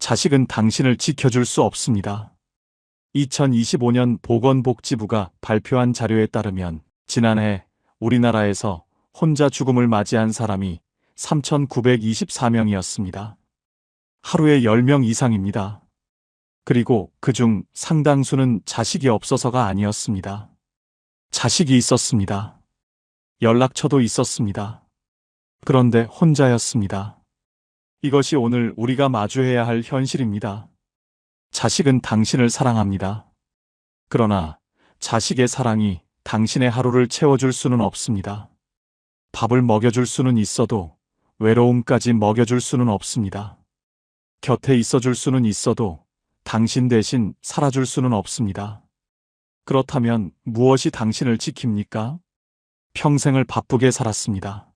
자식은 당신을 지켜줄 수 없습니다. 2025년 보건복지부가 발표한 자료에 따르면 지난해 우리나라에서 혼자 죽음을 맞이한 사람이 3,924명이었습니다. 하루에 10명 이상입니다. 그리고 그중 상당수는 자식이 없어서가 아니었습니다. 자식이 있었습니다. 연락처도 있었습니다. 그런데 혼자였습니다. 이것이 오늘 우리가 마주해야 할 현실입니다. 자식은 당신을 사랑합니다. 그러나 자식의 사랑이 당신의 하루를 채워줄 수는 없습니다. 밥을 먹여줄 수는 있어도 외로움까지 먹여줄 수는 없습니다. 곁에 있어줄 수는 있어도 당신 대신 살아줄 수는 없습니다. 그렇다면 무엇이 당신을 지킵니까? 평생을 바쁘게 살았습니다.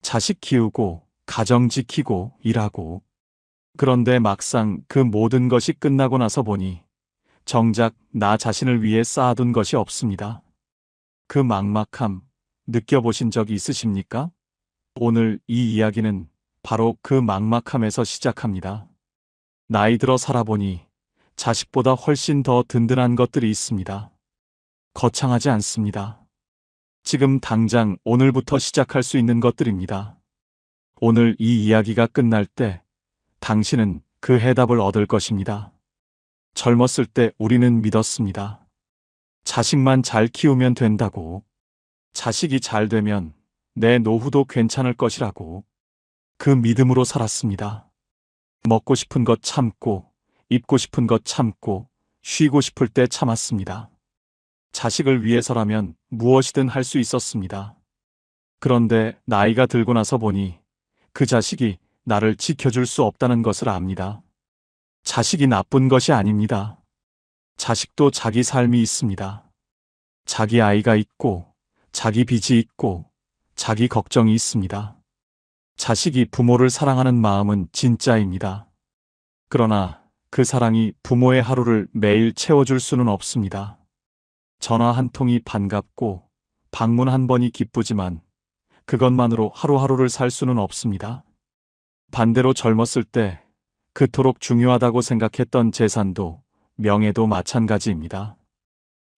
자식 키우고, 가정 지키고, 일하고. 그런데 막상 그 모든 것이 끝나고 나서 보니 정작 나 자신을 위해 쌓아둔 것이 없습니다. 그 막막함 느껴보신 적이 있으십니까? 오늘 이 이야기는 바로 그 막막함에서 시작합니다. 나이 들어 살아보니 자식보다 훨씬 더 든든한 것들이 있습니다. 거창하지 않습니다. 지금 당장 오늘부터 시작할 수 있는 것들입니다. 오늘 이 이야기가 끝날 때 당신은 그 해답을 얻을 것입니다. 젊었을 때 우리는 믿었습니다. 자식만 잘 키우면 된다고. 자식이 잘 되면 내 노후도 괜찮을 것이라고. 그 믿음으로 살았습니다. 먹고 싶은 것 참고, 입고 싶은 것 참고, 쉬고 싶을 때 참았습니다. 자식을 위해서라면 무엇이든 할 수 있었습니다. 그런데 나이가 들고 나서 보니 그 자식이 나를 지켜줄 수 없다는 것을 압니다. 자식이 나쁜 것이 아닙니다. 자식도 자기 삶이 있습니다. 자기 아이가 있고, 자기 빚이 있고, 자기 걱정이 있습니다. 자식이 부모를 사랑하는 마음은 진짜입니다. 그러나 그 사랑이 부모의 하루를 매일 채워줄 수는 없습니다. 전화 한 통이 반갑고 방문 한 번이 기쁘지만 그것만으로 하루하루를 살 수는 없습니다. 반대로 젊었을 때 그토록 중요하다고 생각했던 재산도 명예도 마찬가지입니다.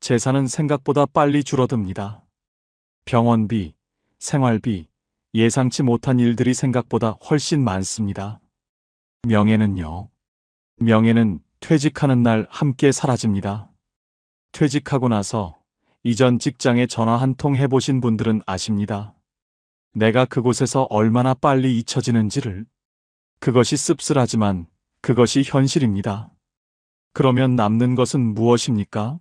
재산은 생각보다 빨리 줄어듭니다. 병원비, 생활비, 예상치 못한 일들이 생각보다 훨씬 많습니다. 명예는요? 명예는 퇴직하는 날 함께 사라집니다. 퇴직하고 나서 이전 직장에 전화 한 통 해보신 분들은 아십니다. 내가 그곳에서 얼마나 빨리 잊혀지는지를. 그것이 씁쓸하지만 그것이 현실입니다. 그러면 남는 것은 무엇입니까?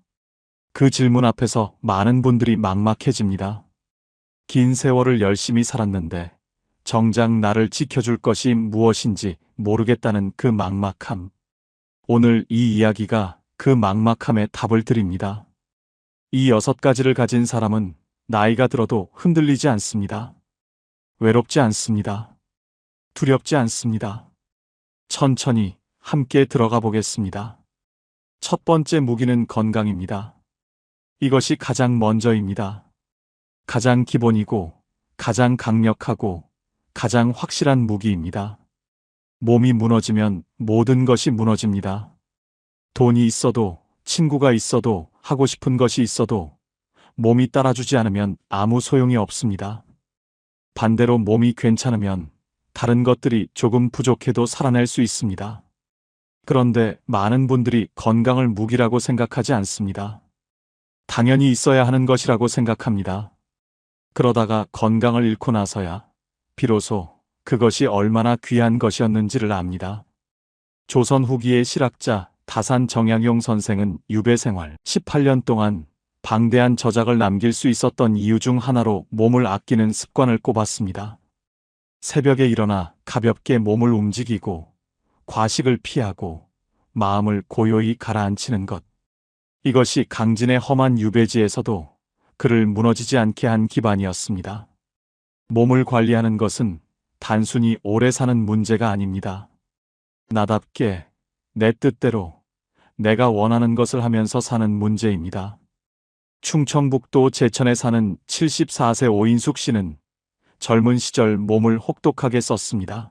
그 질문 앞에서 많은 분들이 막막해집니다. 긴 세월을 열심히 살았는데 정작 나를 지켜줄 것이 무엇인지 모르겠다는 그 막막함. 오늘 이 이야기가 그 막막함에 답을 드립니다. 이 6가지를 가진 사람은 나이가 들어도 흔들리지 않습니다. 외롭지 않습니다. 두렵지 않습니다. 천천히 함께 들어가 보겠습니다. 첫 번째 무기는 건강입니다. 이것이 가장 먼저입니다. 가장 기본이고 가장 강력하고 가장 확실한 무기입니다. 몸이 무너지면 모든 것이 무너집니다. 돈이 있어도, 친구가 있어도, 하고 싶은 것이 있어도 몸이 따라주지 않으면 아무 소용이 없습니다. 반대로 몸이 괜찮으면 다른 것들이 조금 부족해도 살아낼 수 있습니다. 그런데 많은 분들이 건강을 무기라고 생각하지 않습니다. 당연히 있어야 하는 것이라고 생각합니다. 그러다가 건강을 잃고 나서야 비로소 그것이 얼마나 귀한 것이었는지를 압니다. 조선 후기의 실학자 다산 정약용 선생은 유배 생활 18년 동안 방대한 저작을 남길 수 있었던 이유 중 하나로 몸을 아끼는 습관을 꼽았습니다. 새벽에 일어나 가볍게 몸을 움직이고 과식을 피하고 마음을 고요히 가라앉히는 것. 이것이 강진의 험한 유배지에서도 그를 무너지지 않게 한 기반이었습니다. 몸을 관리하는 것은 단순히 오래 사는 문제가 아닙니다. 나답게 내 뜻대로 내가 원하는 것을 하면서 사는 문제입니다. 충청북도 제천에 사는 74세 오인숙 씨는 젊은 시절 몸을 혹독하게 썼습니다.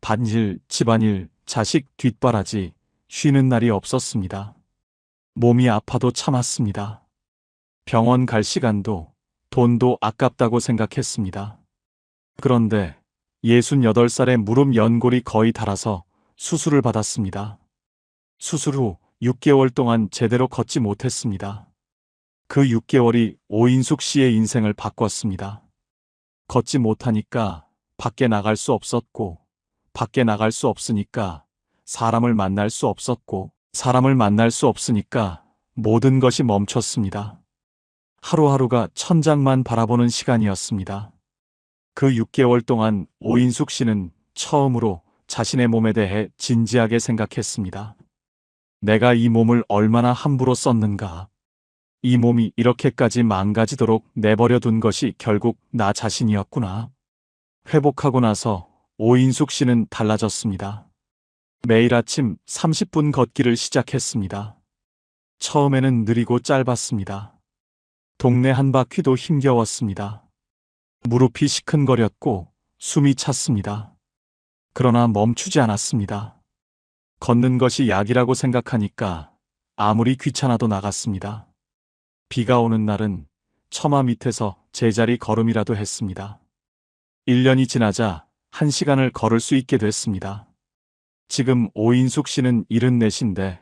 밭일, 집안일, 자식 뒷바라지 쉬는 날이 없었습니다. 몸이 아파도 참았습니다. 병원 갈 시간도 돈도 아깝다고 생각했습니다. 그런데 68살의 무릎 연골이 거의 닳아서 수술을 받았습니다. 수술 후 6개월 동안 제대로 걷지 못했습니다. 그 6개월이 오인숙 씨의 인생을 바꿨습니다. 걷지 못하니까 밖에 나갈 수 없었고, 밖에 나갈 수 없으니까 사람을 만날 수 없었고, 사람을 만날 수 없으니까 모든 것이 멈췄습니다. 하루하루가 천장만 바라보는 시간이었습니다. 그 6개월 동안 오인숙 씨는 처음으로 자신의 몸에 대해 진지하게 생각했습니다. 내가 이 몸을 얼마나 함부로 썼는가. 이 몸이 이렇게까지 망가지도록 내버려 둔 것이 결국 나 자신이었구나. 회복하고 나서 오인숙 씨는 달라졌습니다. 매일 아침 30분 걷기를 시작했습니다. 처음에는 느리고 짧았습니다. 동네 한 바퀴도 힘겨웠습니다. 무릎이 시큰거렸고 숨이 찼습니다. 그러나 멈추지 않았습니다. 걷는 것이 약이라고 생각하니까 아무리 귀찮아도 나갔습니다. 비가 오는 날은 처마 밑에서 제자리 걸음이라도 했습니다. 1년이 지나자 1시간을 걸을 수 있게 됐습니다. 지금 오인숙 씨는 74인데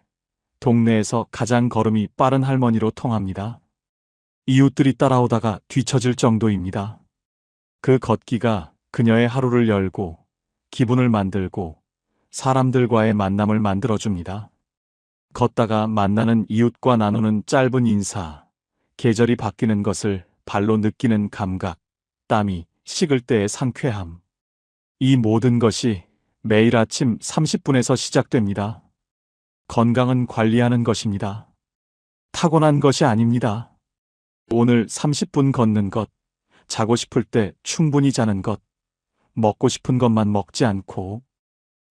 동네에서 가장 걸음이 빠른 할머니로 통합니다. 이웃들이 따라오다가 뒤처질 정도입니다. 그 걷기가 그녀의 하루를 열고 기분을 만들고 사람들과의 만남을 만들어줍니다. 걷다가 만나는 이웃과 나누는 짧은 인사, 계절이 바뀌는 것을 발로 느끼는 감각, 땀이 식을 때의 상쾌함. 이 모든 것이 매일 아침 30분에서 시작됩니다. 건강은 관리하는 것입니다. 타고난 것이 아닙니다. 오늘 30분 걷는 것, 자고 싶을 때 충분히 자는 것, 먹고 싶은 것만 먹지 않고,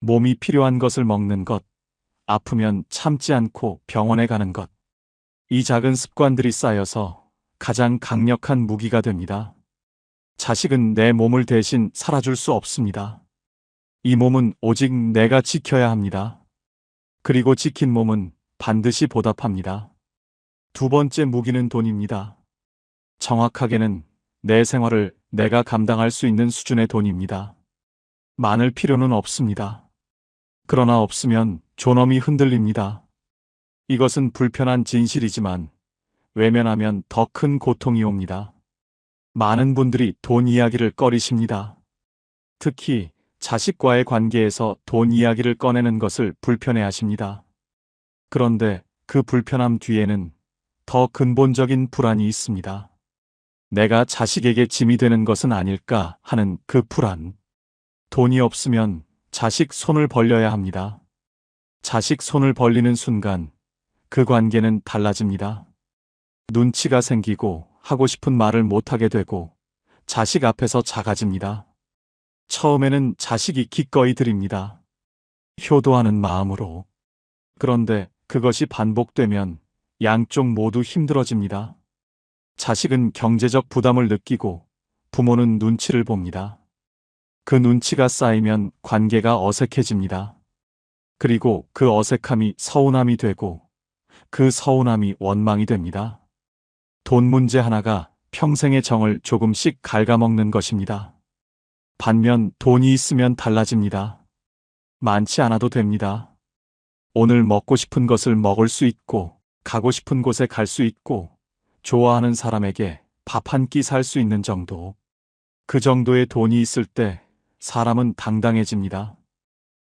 몸이 필요한 것을 먹는 것, 아프면 참지 않고 병원에 가는 것. 이 작은 습관들이 쌓여서 가장 강력한 무기가 됩니다. 자식은 내 몸을 대신 살아줄 수 없습니다. 이 몸은 오직 내가 지켜야 합니다. 그리고 지킨 몸은 반드시 보답합니다. 두 번째 무기는 돈입니다. 정확하게는 내 생활을 내가 감당할 수 있는 수준의 돈입니다. 많을 필요는 없습니다. 그러나 없으면 존엄이 흔들립니다. 이것은 불편한 진실이지만 외면하면 더 큰 고통이 옵니다. 많은 분들이 돈 이야기를 꺼리십니다. 특히 자식과의 관계에서 돈 이야기를 꺼내는 것을 불편해하십니다. 그런데 그 불편함 뒤에는 더 근본적인 불안이 있습니다. 내가 자식에게 짐이 되는 것은 아닐까 하는 그 불안. 돈이 없으면 자식 손을 벌려야 합니다. 자식 손을 벌리는 순간 그 관계는 달라집니다. 눈치가 생기고 하고 싶은 말을 못하게 되고 자식 앞에서 작아집니다. 처음에는 자식이 기꺼이 드립니다. 효도하는 마음으로. 그런데 그것이 반복되면 양쪽 모두 힘들어집니다. 자식은 경제적 부담을 느끼고 부모는 눈치를 봅니다. 그 눈치가 쌓이면 관계가 어색해집니다. 그리고 그 어색함이 서운함이 되고 그 서운함이 원망이 됩니다. 돈 문제 하나가 평생의 정을 조금씩 갉아먹는 것입니다. 반면 돈이 있으면 달라집니다. 많지 않아도 됩니다. 오늘 먹고 싶은 것을 먹을 수 있고, 가고 싶은 곳에 갈 수 있고, 좋아하는 사람에게 밥 한 끼 살 수 있는 정도. 그 정도의 돈이 있을 때 사람은 당당해집니다.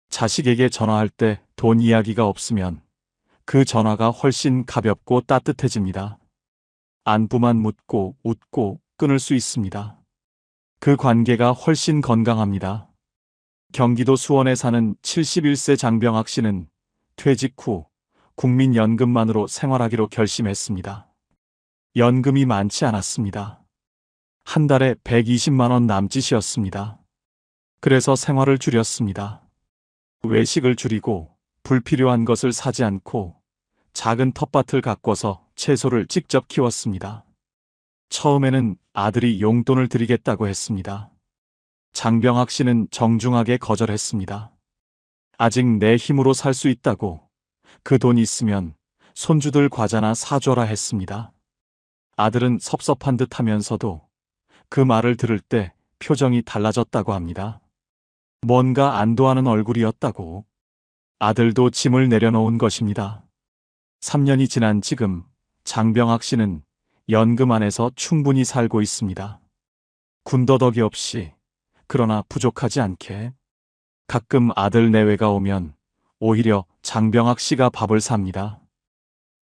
자식에게 전화할 때 돈 이야기가 없으면 그 전화가 훨씬 가볍고 따뜻해집니다. 안부만 묻고 웃고 끊을 수 있습니다. 그 관계가 훨씬 건강합니다. 경기도 수원에 사는 71세 장병학 씨는 퇴직 후 국민연금만으로 생활하기로 결심했습니다. 연금이 많지 않았습니다. 한 달에 120만 원 남짓이었습니다. 그래서 생활을 줄였습니다. 외식을 줄이고 불필요한 것을 사지 않고 작은 텃밭을 가꿔서 채소를 직접 키웠습니다. 처음에는 아들이 용돈을 드리겠다고 했습니다. 장병학 씨는 정중하게 거절했습니다. 아직 내 힘으로 살 수 있다고. 그 돈 있으면 손주들 과자나 사줘라 했습니다. 아들은 섭섭한 듯 하면서도 그 말을 들을 때 표정이 달라졌다고 합니다. 뭔가 안도하는 얼굴이었다고. 아들도 짐을 내려놓은 것입니다. 3년이 지난 지금 장병학 씨는 연금 안에서 충분히 살고 있습니다. 군더더기 없이, 그러나 부족하지 않게. 가끔 아들 내외가 오면 오히려 장병학 씨가 밥을 삽니다.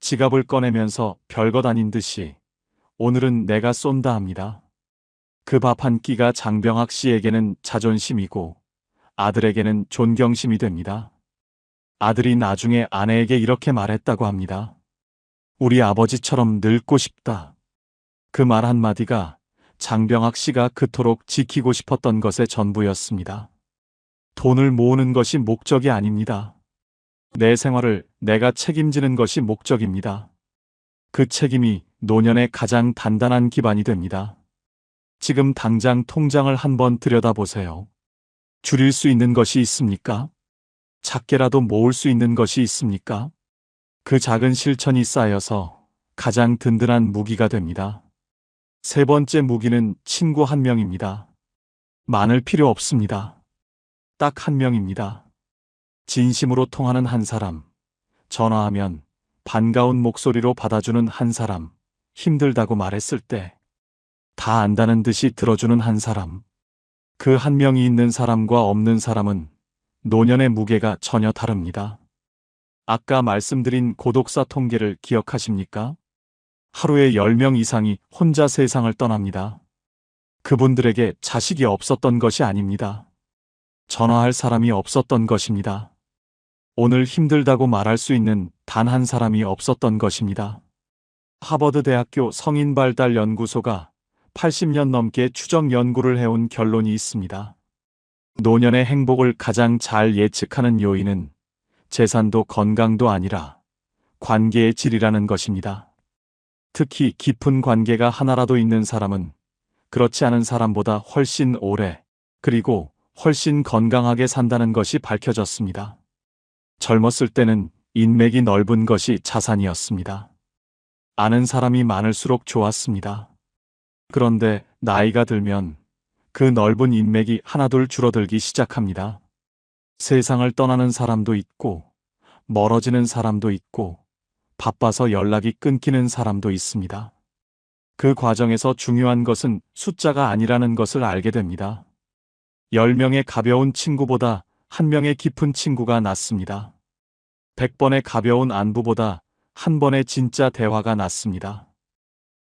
지갑을 꺼내면서 별것 아닌 듯이 오늘은 내가 쏜다 합니다. 그 밥 한 끼가 장병학 씨에게는 자존심이고 아들에게는 존경심이 됩니다. 아들이 나중에 아내에게 이렇게 말했다고 합니다. 우리 아버지처럼 늙고 싶다. 그 말 한마디가 장병학 씨가 그토록 지키고 싶었던 것의 전부였습니다. 돈을 모으는 것이 목적이 아닙니다. 내 생활을 내가 책임지는 것이 목적입니다. 그 책임이 노년의 가장 단단한 기반이 됩니다. 지금 당장 통장을 한번 들여다보세요. 줄일 수 있는 것이 있습니까? 작게라도 모을 수 있는 것이 있습니까? 그 작은 실천이 쌓여서 가장 든든한 무기가 됩니다. 세 번째 무기는 친구 한 명입니다. 많을 필요 없습니다. 딱 한 명입니다. 진심으로 통하는 한 사람, 전화하면 반가운 목소리로 받아주는 한 사람, 힘들다고 말했을 때 다 안다는 듯이 들어주는 한 사람. 그 한 명이 있는 사람과 없는 사람은 노년의 무게가 전혀 다릅니다. 아까 말씀드린 고독사 통계를 기억하십니까? 하루에 10명 이상이 혼자 세상을 떠납니다. 그분들에게 자식이 없었던 것이 아닙니다. 전화할 사람이 없었던 것입니다. 오늘 힘들다고 말할 수 있는 단 한 사람이 없었던 것입니다. 하버드 대학교 성인발달연구소가 80년 넘게 추적 연구를 해온 결론이 있습니다. 노년의 행복을 가장 잘 예측하는 요인은 재산도 건강도 아니라 관계의 질이라는 것입니다. 특히 깊은 관계가 하나라도 있는 사람은 그렇지 않은 사람보다 훨씬 오래, 그리고 훨씬 건강하게 산다는 것이 밝혀졌습니다. 젊었을 때는 인맥이 넓은 것이 자산이었습니다. 아는 사람이 많을수록 좋았습니다. 그런데 나이가 들면 그 넓은 인맥이 하나둘 줄어들기 시작합니다. 세상을 떠나는 사람도 있고, 멀어지는 사람도 있고, 바빠서 연락이 끊기는 사람도 있습니다. 그 과정에서 중요한 것은 숫자가 아니라는 것을 알게 됩니다. 10명의 가벼운 친구보다 1명의 깊은 친구가 낫습니다. 100번의 가벼운 안부보다 1번의 진짜 대화가 낫습니다.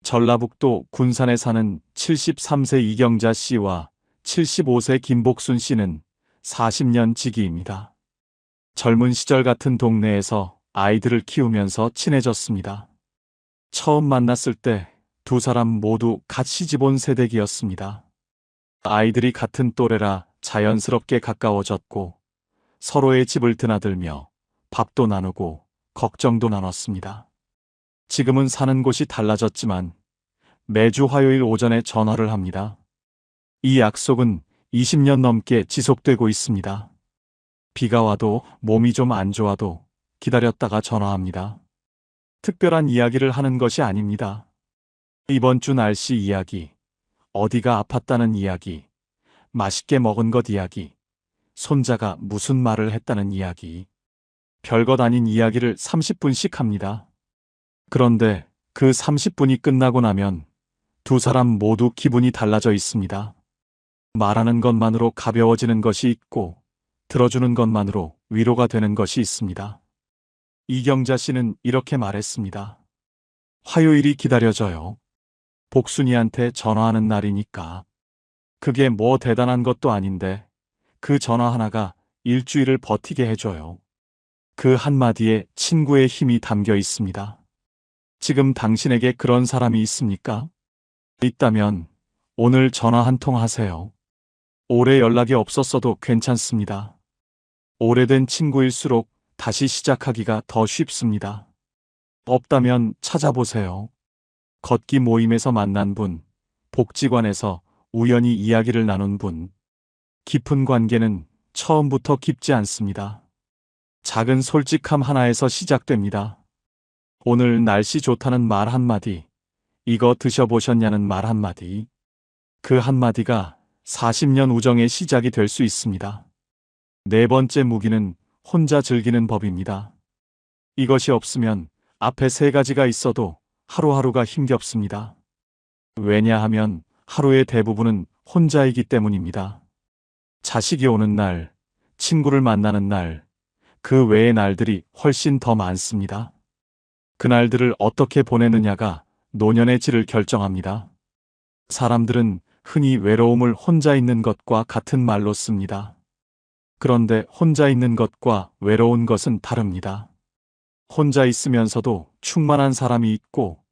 전라북도 군산에 사는 73세 이경자 씨와 75세 김복순 씨는 40년 지기입니다. 젊은 시절 같은 동네에서 아이들을 키우면서 친해졌습니다. 처음 만났을 때 두 사람 모두 갓 시집 온 세대기였습니다. 아이들이 같은 또래라 자연스럽게 가까워졌고 서로의 집을 드나들며 밥도 나누고 걱정도 나눴습니다. 지금은 사는 곳이 달라졌지만 매주 화요일 오전에 전화를 합니다. 이 약속은 20년 넘게 지속되고 있습니다. 비가 와도 몸이 좀 안 좋아도 기다렸다가 전화합니다. 특별한 이야기를 하는 것이 아닙니다. 이번 주 날씨 이야기, 어디가 아팠다는 이야기, 맛있게 먹은 것 이야기, 손자가 무슨 말을 했다는 이야기, 별것 아닌 이야기를 30분씩 합니다. 그런데 그 30분이 끝나고 나면 두 사람 모두 기분이 달라져 있습니다. 말하는 것만으로 가벼워지는 것이 있고 들어주는 것만으로 위로가 되는 것이 있습니다. 이경자 씨는 이렇게 말했습니다. 화요일이 기다려져요. 복순이한테 전화하는 날이니까. 그게 뭐 대단한 것도 아닌데 그 전화 하나가 일주일을 버티게 해줘요. 그 한마디에 친구의 힘이 담겨 있습니다. 지금 당신에게 그런 사람이 있습니까? 있다면 오늘 전화 한 통 하세요. 오래 연락이 없었어도 괜찮습니다. 오래된 친구일수록 다시 시작하기가 더 쉽습니다. 없다면 찾아보세요. 걷기 모임에서 만난 분, 복지관에서 우연히 이야기를 나눈 분. 깊은 관계는 처음부터 깊지 않습니다. 작은 솔직함 하나에서 시작됩니다. 오늘 날씨 좋다는 말 한마디, 이거 드셔보셨냐는 말 한마디. 그 한마디가 40년 우정의 시작이 될 수 있습니다. 네 번째 무기는 혼자 즐기는 법입니다. 이것이 없으면 앞에 세 가지가 있어도 하루하루가 힘겹습니다. 왜냐하면 하루의 대부분은 혼자이기 때문입니다. 자식이 오는 날, 친구를 만나는 날, 그 외의 날들이 훨씬 더 많습니다. 그날들을 어떻게 보내느냐가 노년의 질을 결정합니다. 사람들은 흔히 외로움을 혼자 있는 것과 같은 말로 씁니다. 그런데 혼자 있는 것과 외로운 것은 다릅니다. 혼자 있으면서도 충만한 사람이 있고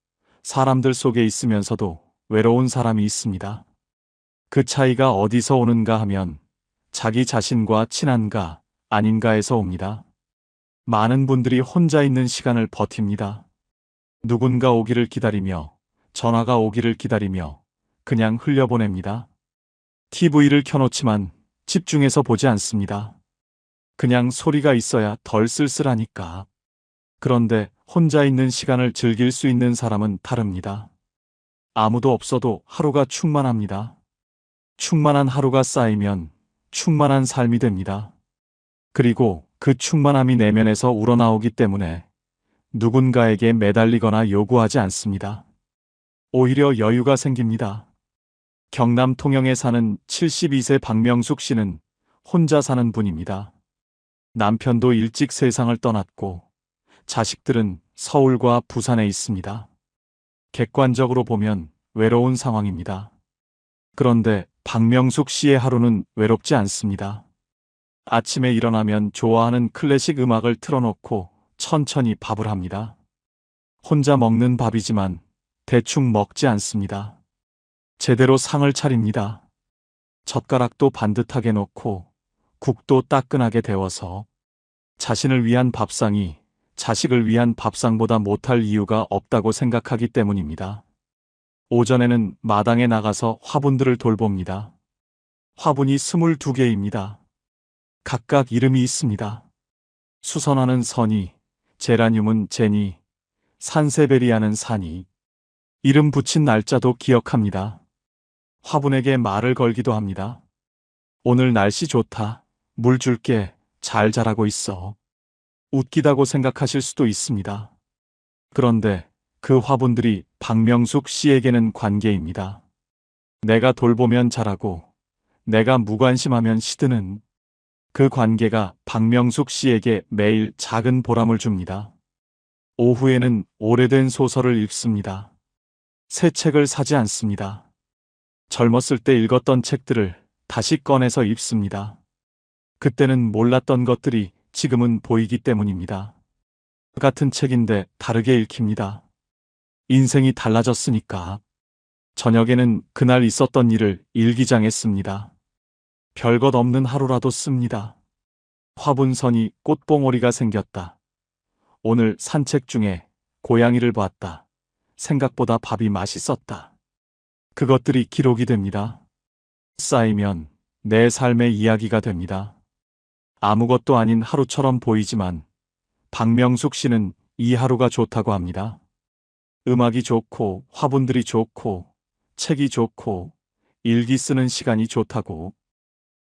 사람들 속에 있으면서도 외로운 사람이 있습니다. 그 차이가 어디서 오는가 하면 자기 자신과 친한가 아닌가에서 옵니다. 많은 분들이 혼자 있는 시간을 버팁니다. 누군가 오기를 기다리며 전화가 오기를 기다리며 그냥 흘려보냅니다. TV를 켜놓지만 집중해서 보지 않습니다. 그냥 소리가 있어야 덜 쓸쓸하니까. 그런데 혼자 있는 시간을 즐길 수 있는 사람은 다릅니다. 아무도 없어도 하루가 충만합니다. 충만한 하루가 쌓이면 충만한 삶이 됩니다. 그리고 그 충만함이 내면에서 우러나오기 때문에 누군가에게 매달리거나 요구하지 않습니다. 오히려 여유가 생깁니다. 경남 통영에 사는 72세 박명숙 씨는 혼자 사는 분입니다. 남편도 일찍 세상을 떠났고 자식들은 서울과 부산에 있습니다. 객관적으로 보면 외로운 상황입니다. 그런데 박명숙 씨의 하루는 외롭지 않습니다. 아침에 일어나면 좋아하는 클래식 음악을 틀어놓고 천천히 밥을 합니다. 혼자 먹는 밥이지만 대충 먹지 않습니다. 제대로 상을 차립니다. 젓가락도 반듯하게 놓고 국도 따끈하게 데워서 자신을 위한 밥상이 자식을 위한 밥상보다 못할 이유가 없다고 생각하기 때문입니다. 오전에는 마당에 나가서 화분들을 돌봅니다. 화분이 22개입니다. 각각 이름이 있습니다. 수선화는 선이, 제라늄은 제니, 산세베리아는 산이. 이름 붙인 날짜도 기억합니다. 화분에게 말을 걸기도 합니다. 오늘 날씨 좋다. 물 줄게. 잘 자라고 있어. 웃기다고 생각하실 수도 있습니다. 그런데 그 화분들이 박명숙 씨에게는 관계입니다. 내가 돌보면 자라고, 내가 무관심하면 시드는 그 관계가 박명숙 씨에게 매일 작은 보람을 줍니다. 오후에는 오래된 소설을 읽습니다. 새 책을 사지 않습니다. 젊었을 때 읽었던 책들을 다시 꺼내서 읽습니다. 그때는 몰랐던 것들이 지금은 보이기 때문입니다. 같은 책인데 다르게 읽힙니다. 인생이 달라졌으니까. 저녁에는 그날 있었던 일을 일기장에 씁니다. 별것 없는 하루라도 씁니다. 화분선이 꽃봉오리가 생겼다. 오늘 산책 중에 고양이를 봤다. 생각보다 밥이 맛있었다. 그것들이 기록이 됩니다. 쌓이면 내 삶의 이야기가 됩니다. 아무것도 아닌 하루처럼 보이지만 박명숙 씨는 이 하루가 좋다고 합니다. 음악이 좋고 화분들이 좋고 책이 좋고 일기 쓰는 시간이 좋다고.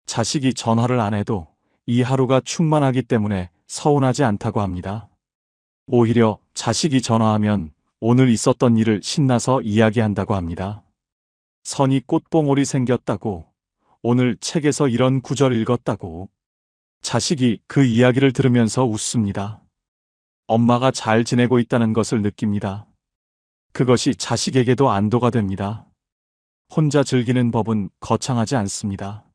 자식이 전화를 안 해도 이 하루가 충만하기 때문에 서운하지 않다고 합니다. 오히려 자식이 전화하면 오늘 있었던 일을 신나서 이야기한다고 합니다. 선이 꽃봉오리 생겼다고, 오늘 책에서 이런 구절 읽었다고. 자식이 그 이야기를 들으면서 웃습니다. 엄마가 잘 지내고 있다는 것을 느낍니다. 그것이 자식에게도 안도가 됩니다. 혼자 즐기는 법은 거창하지 않습니다.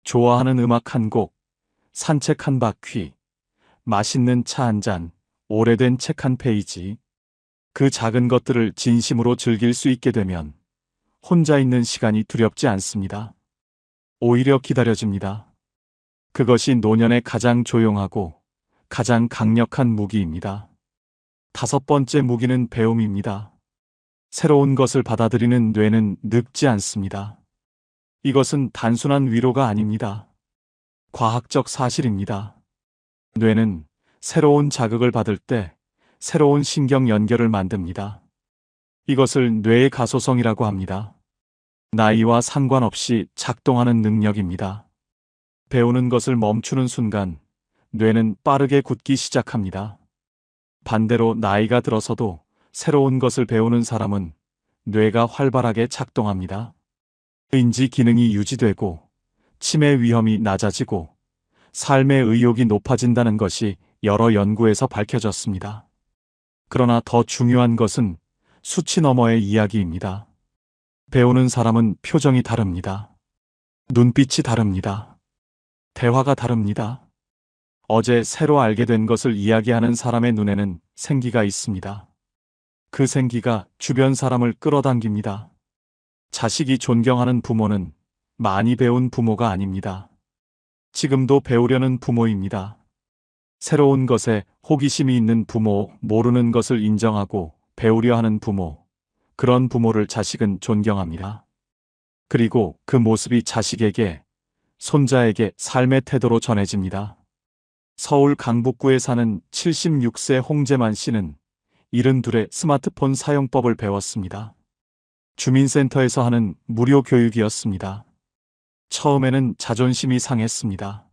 좋아하는 음악 한 곡, 산책 한 바퀴, 맛있는 차 한 잔, 오래된 책 한 페이지. 그 작은 것들을 진심으로 즐길 수 있게 되면 혼자 있는 시간이 두렵지 않습니다. 오히려 기다려집니다. 그것이 노년의 가장 조용하고 가장 강력한 무기입니다. 다섯 번째 무기는 배움입니다. 새로운 것을 받아들이는 뇌는 늙지 않습니다. 이것은 단순한 위로가 아닙니다. 과학적 사실입니다. 뇌는 새로운 자극을 받을 때 새로운 신경 연결을 만듭니다. 이것을 뇌의 가소성이라고 합니다. 나이와 상관없이 작동하는 능력입니다. 배우는 것을 멈추는 순간 뇌는 빠르게 굳기 시작합니다. 반대로 나이가 들어서도 새로운 것을 배우는 사람은 뇌가 활발하게 작동합니다. 인지 기능이 유지되고 치매 위험이 낮아지고 삶의 의욕이 높아진다는 것이 여러 연구에서 밝혀졌습니다. 그러나 더 중요한 것은 수치 너머의 이야기입니다. 배우는 사람은 표정이 다릅니다. 눈빛이 다릅니다. 대화가 다릅니다. 어제 새로 알게 된 것을 이야기하는 사람의 눈에는 생기가 있습니다. 그 생기가 주변 사람을 끌어당깁니다. 자식이 존경하는 부모는 많이 배운 부모가 아닙니다. 지금도 배우려는 부모입니다. 새로운 것에 호기심이 있는 부모, 모르는 것을 인정하고 배우려 하는 부모, 그런 부모를 자식은 존경합니다. 그리고 그 모습이 자식에게, 손자에게 삶의 태도로 전해집니다. 서울 강북구에 사는 76세 홍재만 씨는 72의 스마트폰 사용법을 배웠습니다. 주민센터에서 하는 무료 교육이었습니다. 처음에는 자존심이 상했습니다.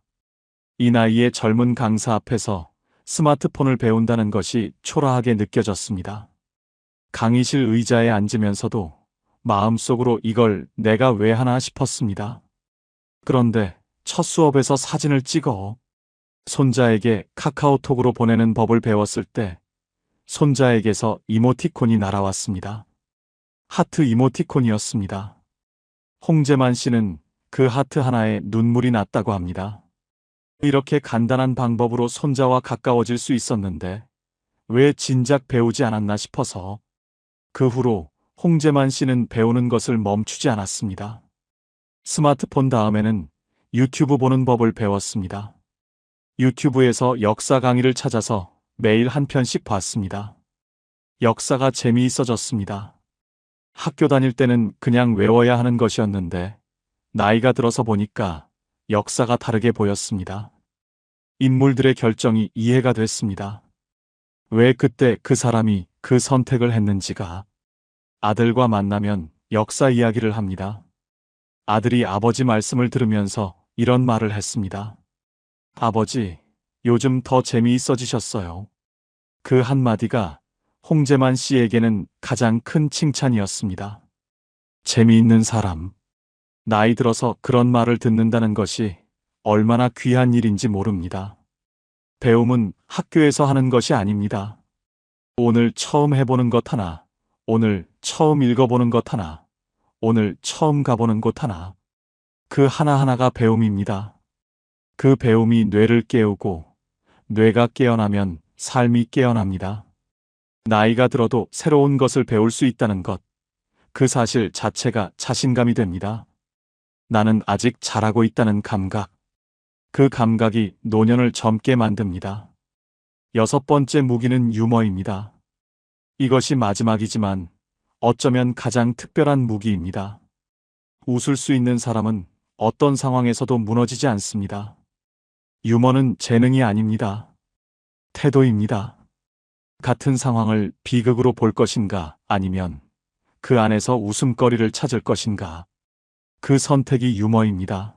이 나이에 젊은 강사 앞에서 스마트폰을 배운다는 것이 초라하게 느껴졌습니다. 강의실 의자에 앉으면서도 마음속으로 이걸 내가 왜 하나 싶었습니다. 그런데 첫 수업에서 사진을 찍어 손자에게 카카오톡으로 보내는 법을 배웠을 때 손자에게서 이모티콘이 날아왔습니다. 하트 이모티콘이었습니다. 홍재만 씨는 그 하트 하나에 눈물이 났다고 합니다. 이렇게 간단한 방법으로 손자와 가까워질 수 있었는데 왜 진작 배우지 않았나 싶어서 그 후로 홍재만 씨는 배우는 것을 멈추지 않았습니다. 스마트폰 다음에는 유튜브 보는 법을 배웠습니다. 유튜브에서 역사 강의를 찾아서 매일 한 편씩 봤습니다. 역사가 재미있어졌습니다. 학교 다닐 때는 그냥 외워야 하는 것이었는데 나이가 들어서 보니까 역사가 다르게 보였습니다. 인물들의 결정이 이해가 됐습니다. 왜 그때 그 사람이 그 선택을 했는지가. 아들과 만나면 역사 이야기를 합니다. 아들이 아버지 말씀을 들으면서 이런 말을 했습니다. 아버지, 요즘 더 재미있어지셨어요. 그 한마디가 홍재만 씨에게는 가장 큰 칭찬이었습니다. 재미있는 사람. 나이 들어서 그런 말을 듣는다는 것이 얼마나 귀한 일인지 모릅니다. 배움은 학교에서 하는 것이 아닙니다. 오늘 처음 해보는 것 하나, 오늘 처음 읽어보는 것 하나, 오늘 처음 가보는 곳 하나. 그 하나하나가 배움입니다. 그 배움이 뇌를 깨우고 뇌가 깨어나면 삶이 깨어납니다. 나이가 들어도 새로운 것을 배울 수 있다는 것, 그 사실 자체가 자신감이 됩니다. 나는 아직 잘하고 있다는 감각, 그 감각이 노년을 젊게 만듭니다. 6번째 무기는 유머입니다. 이것이 마지막이지만 어쩌면 가장 특별한 무기입니다. 웃을 수 있는 사람은 어떤 상황에서도 무너지지 않습니다. 유머는 재능이 아닙니다. 태도입니다. 같은 상황을 비극으로 볼 것인가 아니면 그 안에서 웃음거리를 찾을 것인가. 그 선택이 유머입니다.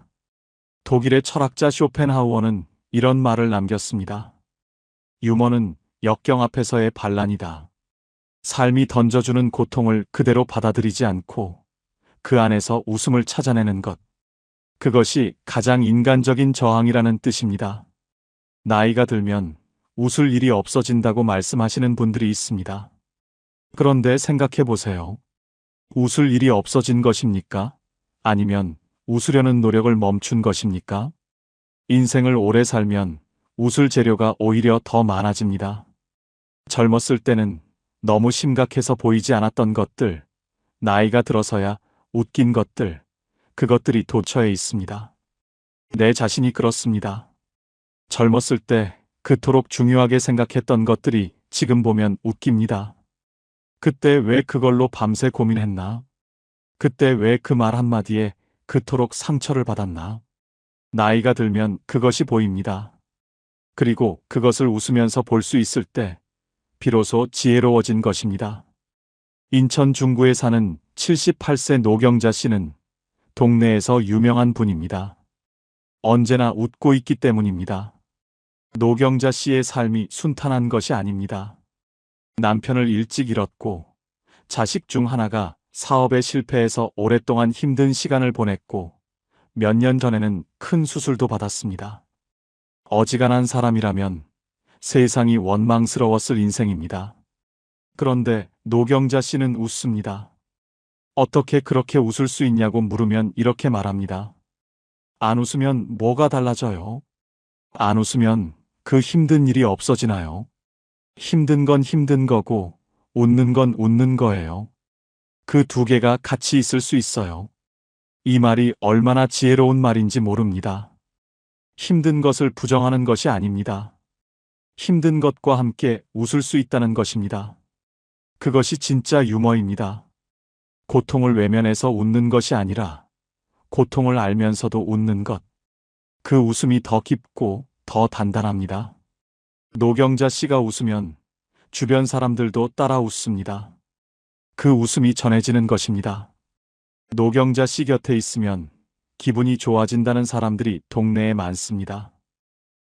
독일의 철학자 쇼펜하우어는 이런 말을 남겼습니다. 유머는 역경 앞에서의 반란이다. 삶이 던져주는 고통을 그대로 받아들이지 않고 그 안에서 웃음을 찾아내는 것. 그것이 가장 인간적인 저항이라는 뜻입니다. 나이가 들면 웃을 일이 없어진다고 말씀하시는 분들이 있습니다. 그런데 생각해 보세요. 웃을 일이 없어진 것입니까? 아니면 웃으려는 노력을 멈춘 것입니까? 인생을 오래 살면 웃을 재료가 오히려 더 많아집니다. 젊었을 때는 너무 심각해서 보이지 않았던 것들, 나이가 들어서야 웃긴 것들, 그것들이 도처에 있습니다. 내 자신이 그렇습니다. 젊었을 때 그토록 중요하게 생각했던 것들이 지금 보면 웃깁니다. 그때 왜 그걸로 밤새 고민했나? 그때 왜 그 말 한마디에 그토록 상처를 받았나? 나이가 들면 그것이 보입니다. 그리고 그것을 웃으면서 볼 수 있을 때 비로소 지혜로워진 것입니다. 인천 중구에 사는 78세 노경자 씨는 동네에서 유명한 분입니다. 언제나 웃고 있기 때문입니다. 노경자 씨의 삶이 순탄한 것이 아닙니다. 남편을 일찍 잃었고 자식 중 하나가 사업에 실패해서 오랫동안 힘든 시간을 보냈고 몇 년 전에는 큰 수술도 받았습니다. 어지간한 사람이라면 세상이 원망스러웠을 인생입니다. 그런데 노경자 씨는 웃습니다. 어떻게 그렇게 웃을 수 있냐고 물으면 이렇게 말합니다. 안 웃으면 뭐가 달라져요? 안 웃으면 그 힘든 일이 없어지나요? 힘든 건 힘든 거고 웃는 건 웃는 거예요. 그 두 개가 같이 있을 수 있어요. 이 말이 얼마나 지혜로운 말인지 모릅니다. 힘든 것을 부정하는 것이 아닙니다. 힘든 것과 함께 웃을 수 있다는 것입니다. 그것이 진짜 유머입니다. 고통을 외면해서 웃는 것이 아니라 고통을 알면서도 웃는 것. 그 웃음이 더 깊고 더 단단합니다. 노경자 씨가 웃으면 주변 사람들도 따라 웃습니다. 그 웃음이 전해지는 것입니다. 노경자 씨 곁에 있으면 기분이 좋아진다는 사람들이 동네에 많습니다.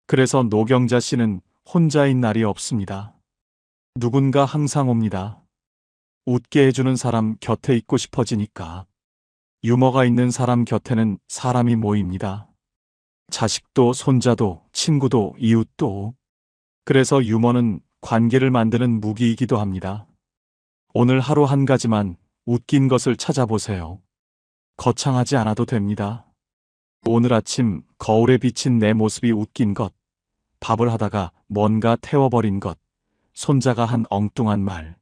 그래서 노경자 씨는 혼자인 날이 없습니다. 누군가 항상 옵니다. 웃게 해주는 사람 곁에 있고 싶어지니까. 유머가 있는 사람 곁에는 사람이 모입니다. 자식도 손자도 친구도 이웃도. 그래서 유머는 관계를 만드는 무기이기도 합니다. 오늘 하루 한 가지만 웃긴 것을 찾아보세요. 거창하지 않아도 됩니다. 오늘 아침 거울에 비친 내 모습이 웃긴 것, 밥을 하다가 뭔가 태워버린 것, 손자가 한 엉뚱한 말.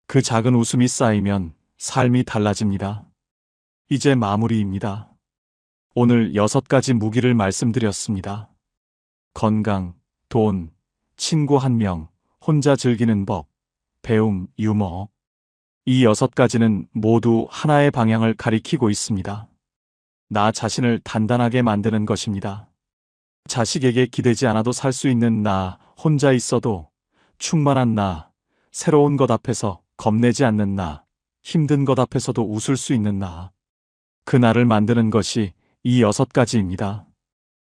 그 작은 웃음이 쌓이면 삶이 달라집니다. 이제 마무리입니다. 오늘 6가지 무기를 말씀드렸습니다. 건강, 돈, 친구 1명, 혼자 즐기는 법, 배움, 유머. 이 6가지는 모두 하나의 방향을 가리키고 있습니다. 나 자신을 단단하게 만드는 것입니다. 자식에게 기대지 않아도 살 수 있는 나, 혼자 있어도 충만한 나, 새로운 것 앞에서 겁내지 않는 나, 힘든 것 앞에서도 웃을 수 있는 나. 그 나를 만드는 것이 이 6가지입니다.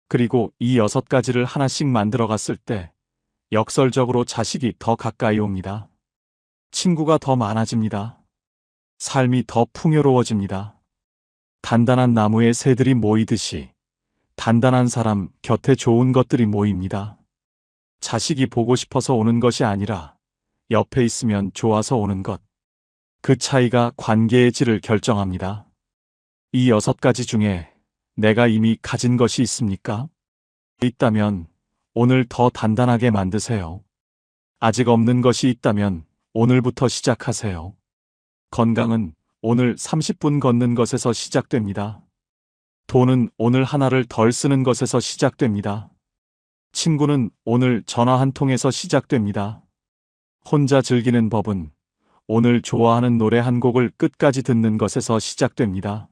그리고 이 6가지를 하나씩 만들어 갔을 때 역설적으로 자식이 더 가까이 옵니다. 친구가 더 많아집니다. 삶이 더 풍요로워집니다. 단단한 나무에 새들이 모이듯이 단단한 사람 곁에 좋은 것들이 모입니다. 자식이 보고 싶어서 오는 것이 아니라 옆에 있으면 좋아서 오는 것. 그 차이가 관계의 질을 결정합니다. 이 6가지 중에 내가 이미 가진 것이 있습니까? 있다면 오늘 더 단단하게 만드세요. 아직 없는 것이 있다면 오늘부터 시작하세요. 건강은 오늘 30분 걷는 것에서 시작됩니다. 돈은 오늘 하나를 덜 쓰는 것에서 시작됩니다. 친구는 오늘 전화 한 통에서 시작됩니다. 혼자 즐기는 법은 오늘 좋아하는 노래 한 곡을 끝까지 듣는 것에서 시작됩니다.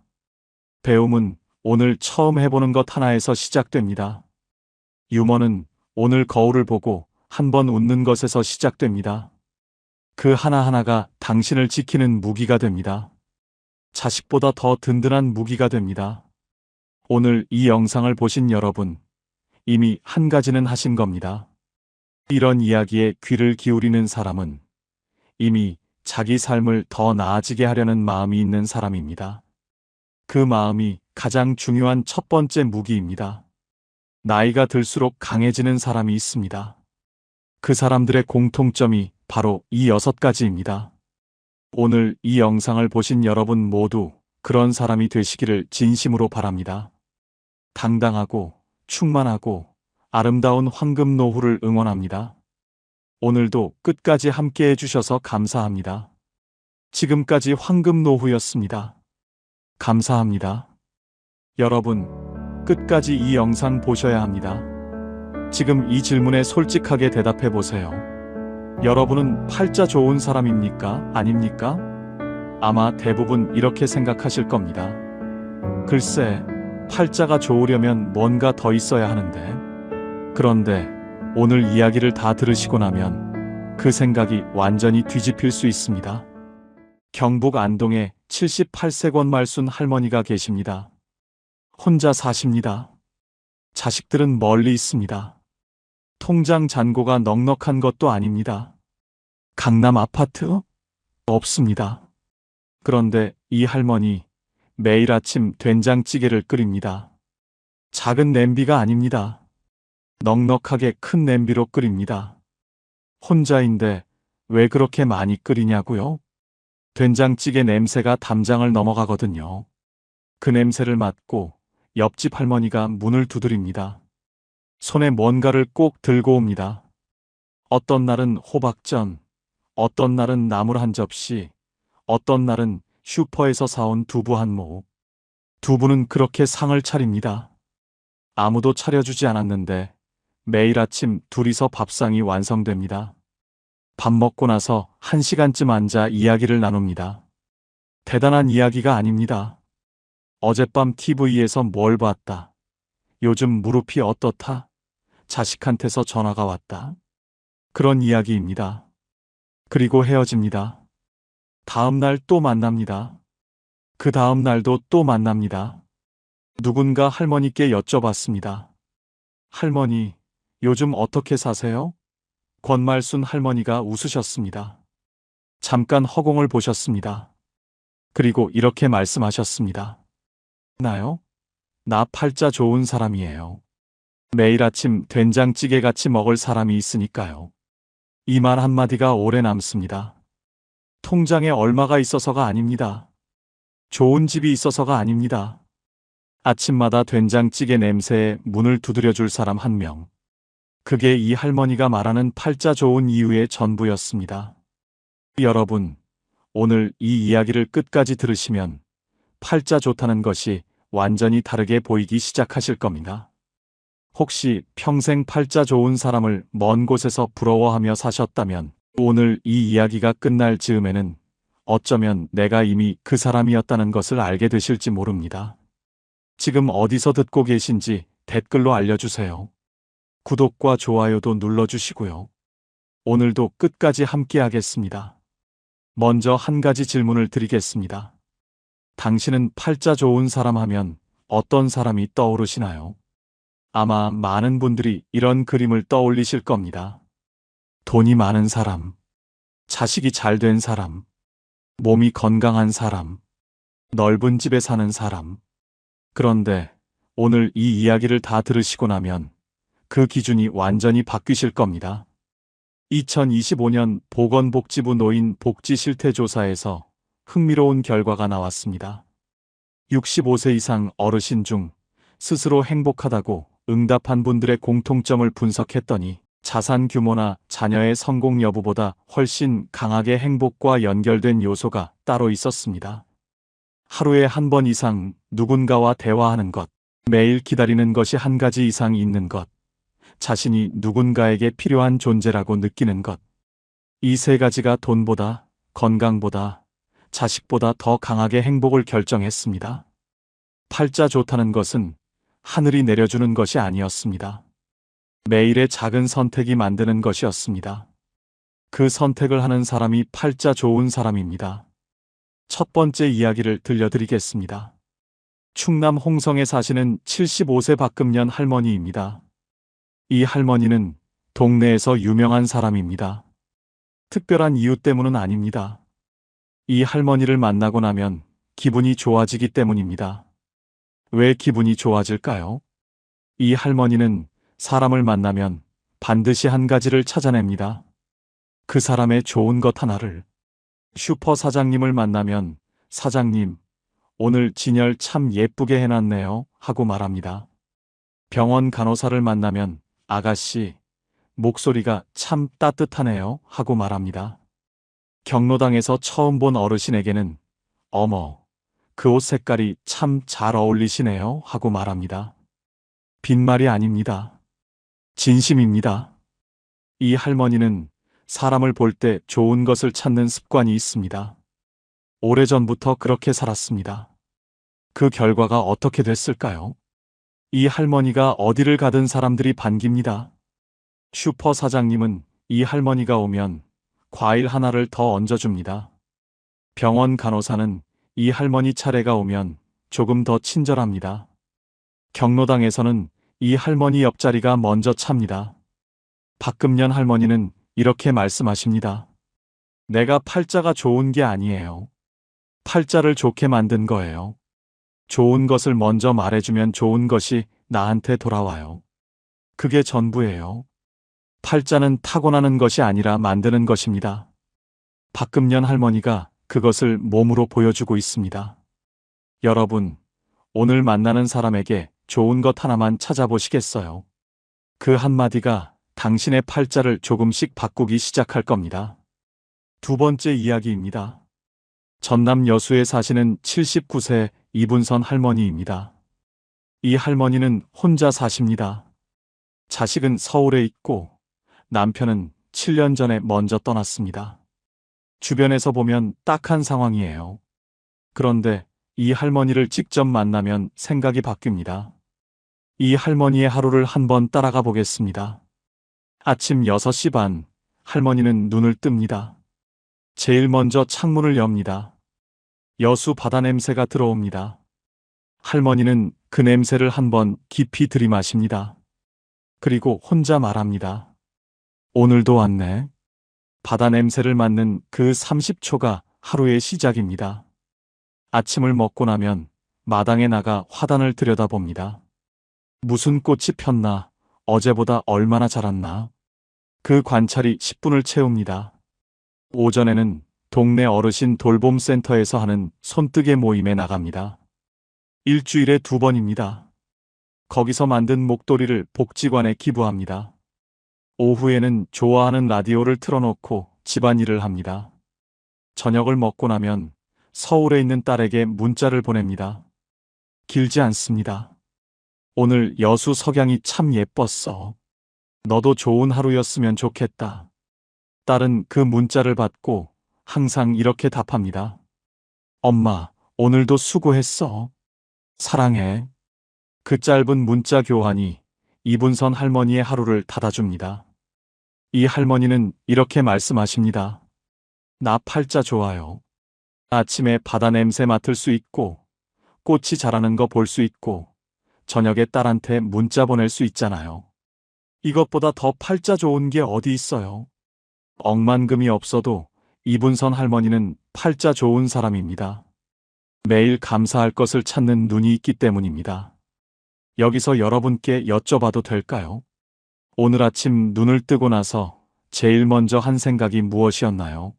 배움은 오늘 처음 해보는 것 하나에서 시작됩니다. 유머는 오늘 거울을 보고 한 번 웃는 것에서 시작됩니다. 그 하나하나가 당신을 지키는 무기가 됩니다. 자식보다 더 든든한 무기가 됩니다. 오늘 이 영상을 보신 여러분, 이미 한 가지는 하신 겁니다. 이런 이야기에 귀를 기울이는 사람은 이미 자기 삶을 더 나아지게 하려는 마음이 있는 사람입니다. 그 마음이 가장 중요한 첫 번째 무기입니다. 나이가 들수록 강해지는 사람이 있습니다. 그 사람들의 공통점이 바로 이 6가지입니다. 오늘 이 영상을 보신 여러분 모두 그런 사람이 되시기를 진심으로 바랍니다. 당당하고 충만하고 아름다운 황금 노후를 응원합니다. 오늘도 끝까지 함께 해주셔서 감사합니다. 지금까지 황금 노후였습니다. 감사합니다. 여러분, 끝까지 이 영상 보셔야 합니다. 지금 이 질문에 솔직하게 대답해 보세요. 여러분은 팔자 좋은 사람입니까? 아닙니까? 아마 대부분 이렇게 생각하실 겁니다. 글쎄, 팔자가 좋으려면 뭔가 더 있어야 하는데. 그런데 오늘 이야기를 다 들으시고 나면 그 생각이 완전히 뒤집힐 수 있습니다. 경북 안동에 78세 권말순 할머니가 계십니다. 혼자 사십니다. 자식들은 멀리 있습니다. 통장 잔고가 넉넉한 것도 아닙니다. 강남 아파트? 없습니다. 그런데 이 할머니 매일 아침 된장찌개를 끓입니다. 작은 냄비가 아닙니다. 넉넉하게 큰 냄비로 끓입니다. 혼자인데 왜 그렇게 많이 끓이냐고요? 된장찌개 냄새가 담장을 넘어가거든요. 그 냄새를 맡고 옆집 할머니가 문을 두드립니다. 손에 뭔가를 꼭 들고 옵니다. 어떤 날은 호박전, 어떤 날은 나물 한 접시, 어떤 날은 슈퍼에서 사온 두부 한 모. 두부는 그렇게 상을 차립니다. 아무도 차려주지 않았는데 매일 아침 둘이서 밥상이 완성됩니다. 밥 먹고 나서 1시간쯤 앉아 이야기를 나눕니다. 대단한 이야기가 아닙니다. 어젯밤 TV에서 뭘 봤다. 요즘 무릎이 어떻다. 자식한테서 전화가 왔다. 그런 이야기입니다. 그리고 헤어집니다. 다음 날 또 만납니다. 그 다음 날도 또 만납니다. 누군가 할머니께 여쭤봤습니다. 할머니, 요즘 어떻게 사세요? 권말순 할머니가 웃으셨습니다. 잠깐 허공을 보셨습니다. 그리고 이렇게 말씀하셨습니다. 나요? 나 팔자 좋은 사람이에요. 매일 아침 된장찌개 같이 먹을 사람이 있으니까요. 이 말 한마디가 오래 남습니다. 통장에 얼마가 있어서가 아닙니다. 좋은 집이 있어서가 아닙니다. 아침마다 된장찌개 냄새에 문을 두드려줄 사람 한 명. 그게 이 할머니가 말하는 팔자 좋은 이유의 전부였습니다. 여러분, 오늘 이 이야기를 끝까지 들으시면 팔자 좋다는 것이 완전히 다르게 보이기 시작하실 겁니다. 혹시 평생 팔자 좋은 사람을 먼 곳에서 부러워하며 사셨다면 오늘 이 이야기가 끝날 즈음에는 어쩌면 내가 이미 그 사람이었다는 것을 알게 되실지 모릅니다. 지금 어디서 듣고 계신지 댓글로 알려주세요. 구독과 좋아요도 눌러주시고요. 오늘도 끝까지 함께 하겠습니다. 먼저 한 가지 질문을 드리겠습니다. 당신은 팔자 좋은 사람 하면 어떤 사람이 떠오르시나요? 아마 많은 분들이 이런 그림을 떠올리실 겁니다. 돈이 많은 사람, 자식이 잘 된 사람, 몸이 건강한 사람, 넓은 집에 사는 사람. 그런데 오늘 이 이야기를 다 들으시고 나면 그 기준이 완전히 바뀌실 겁니다. 2025년 보건복지부 노인 복지 실태조사에서 흥미로운 결과가 나왔습니다. 65세 이상 어르신 중 스스로 행복하다고 응답한 분들의 공통점을 분석했더니 자산 규모나 자녀의 성공 여부보다 훨씬 강하게 행복과 연결된 요소가 따로 있었습니다. 하루에 한 번 이상 누군가와 대화하는 것, 매일 기다리는 것이 한 가지 이상 있는 것, 자신이 누군가에게 필요한 존재라고 느끼는 것. 이 세 가지가 돈보다, 건강보다, 자식보다 더 강하게 행복을 결정했습니다. 팔자 좋다는 것은 하늘이 내려주는 것이 아니었습니다. 매일의 작은 선택이 만드는 것이었습니다. 그 선택을 하는 사람이 팔자 좋은 사람입니다. 첫 번째 이야기를 들려드리겠습니다. 충남 홍성에 사시는 75세 박금년 할머니입니다. 이 할머니는 동네에서 유명한 사람입니다. 특별한 이유 때문은 아닙니다. 이 할머니를 만나고 나면 기분이 좋아지기 때문입니다. 왜 기분이 좋아질까요? 이 할머니는 사람을 만나면 반드시 한 가지를 찾아냅니다. 그 사람의 좋은 것 하나를. 슈퍼 사장님을 만나면 사장님, 오늘 진열 참 예쁘게 해놨네요 하고 말합니다. 병원 간호사를 만나면 아가씨, 목소리가 참 따뜻하네요 하고 말합니다. 경로당에서 처음 본 어르신에게는 어머, 그 옷 색깔이 참 잘 어울리시네요 하고 말합니다. 빈말이 아닙니다. 진심입니다. 이 할머니는 사람을 볼 때 좋은 것을 찾는 습관이 있습니다. 오래전부터 그렇게 살았습니다. 그 결과가 어떻게 됐을까요? 이 할머니가 어디를 가든 사람들이 반깁니다. 슈퍼 사장님은 이 할머니가 오면 과일 하나를 더 얹어줍니다. 병원 간호사는 이 할머니 차례가 오면 조금 더 친절합니다. 경로당에서는 이 할머니 옆자리가 먼저 찹니다. 박금년 할머니는 이렇게 말씀하십니다. 내가 팔자가 좋은 게 아니에요. 팔자를 좋게 만든 거예요. 좋은 것을 먼저 말해주면 좋은 것이 나한테 돌아와요. 그게 전부예요. 팔자는 타고나는 것이 아니라 만드는 것입니다. 박금년 할머니가 그것을 몸으로 보여주고 있습니다. 여러분, 오늘 만나는 사람에게 좋은 것 하나만 찾아보시겠어요? 그 한마디가 당신의 팔자를 조금씩 바꾸기 시작할 겁니다. 두 번째 이야기입니다. 전남 여수에 사시는 79세 이분선 할머니입니다. 이 할머니는 혼자 사십니다. 자식은 서울에 있고 남편은 7년 전에 먼저 떠났습니다. 주변에서 보면 딱한 상황이에요. 그런데 이 할머니를 직접 만나면 생각이 바뀝니다. 이 할머니의 하루를 한번 따라가 보겠습니다. 아침 6시 반, 할머니는 눈을 뜹니다. 제일 먼저 창문을 엽니다. 여수 바다 냄새가 들어옵니다. 할머니는 그 냄새를 한번 깊이 들이마십니다. 그리고 혼자 말합니다. 오늘도 왔네. 바다 냄새를 맡는 그 30초가 하루의 시작입니다. 아침을 먹고 나면 마당에 나가 화단을 들여다봅니다. 무슨 꽃이 폈나, 어제보다 얼마나 자랐나. 그 관찰이 10분을 채웁니다. 오전에는 동네 어르신 돌봄센터에서 하는 손뜨개 모임에 나갑니다. 일주일에 2번입니다. 거기서 만든 목도리를 복지관에 기부합니다. 오후에는 좋아하는 라디오를 틀어놓고 집안일을 합니다. 저녁을 먹고 나면 서울에 있는 딸에게 문자를 보냅니다. 길지 않습니다. 오늘 여수 석양이 참 예뻤어. 너도 좋은 하루였으면 좋겠다. 딸은 그 문자를 받고 항상 이렇게 답합니다. 엄마, 오늘도 수고했어. 사랑해. 그 짧은 문자 교환이 이분선 할머니의 하루를 닫아줍니다. 이 할머니는 이렇게 말씀하십니다. 나 팔자 좋아요. 아침에 바다 냄새 맡을 수 있고, 꽃이 자라는 거 볼 수 있고, 저녁에 딸한테 문자 보낼 수 있잖아요. 이것보다 더 팔자 좋은 게 어디 있어요? 억만금이 없어도 이분선 할머니는 팔자 좋은 사람입니다. 매일 감사할 것을 찾는 눈이 있기 때문입니다. 여기서 여러분께 여쭤봐도 될까요? 오늘 아침 눈을 뜨고 나서 제일 먼저 한 생각이 무엇이었나요?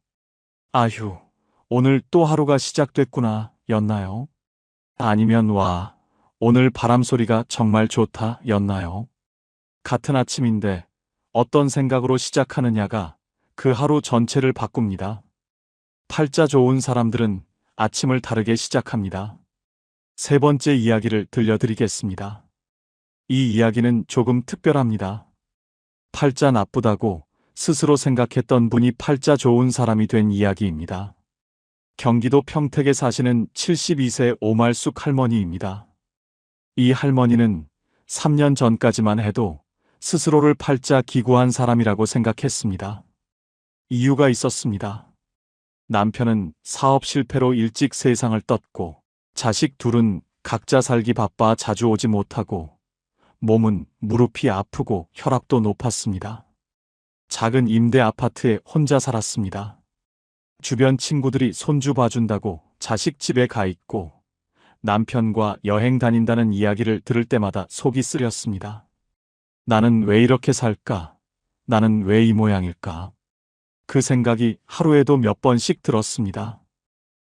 아휴, 오늘 또 하루가 시작됐구나, 였나요? 아니면 와, 오늘 바람 소리가 정말 좋다, 였나요? 같은 아침인데 어떤 생각으로 시작하느냐가 그 하루 전체를 바꿉니다. 팔자 좋은 사람들은 아침을 다르게 시작합니다. 세 번째 이야기를 들려드리겠습니다. 이 이야기는 조금 특별합니다. 팔자 나쁘다고 스스로 생각했던 분이 팔자 좋은 사람이 된 이야기입니다. 경기도 평택에 사시는 72세 오말숙 할머니입니다. 이 할머니는 3년 전까지만 해도 스스로를 팔자 기구한 사람이라고 생각했습니다. 이유가 있었습니다. 남편은 사업 실패로 일찍 세상을 떴고 자식 둘은 각자 살기 바빠 자주 오지 못하고 몸은 무릎이 아프고 혈압도 높았습니다. 작은 임대 아파트에 혼자 살았습니다. 주변 친구들이 손주 봐준다고 자식 집에 가 있고 남편과 여행 다닌다는 이야기를 들을 때마다 속이 쓰렸습니다. 나는 왜 이렇게 살까? 나는 왜 이 모양일까? 그 생각이 하루에도 몇 번씩 들었습니다.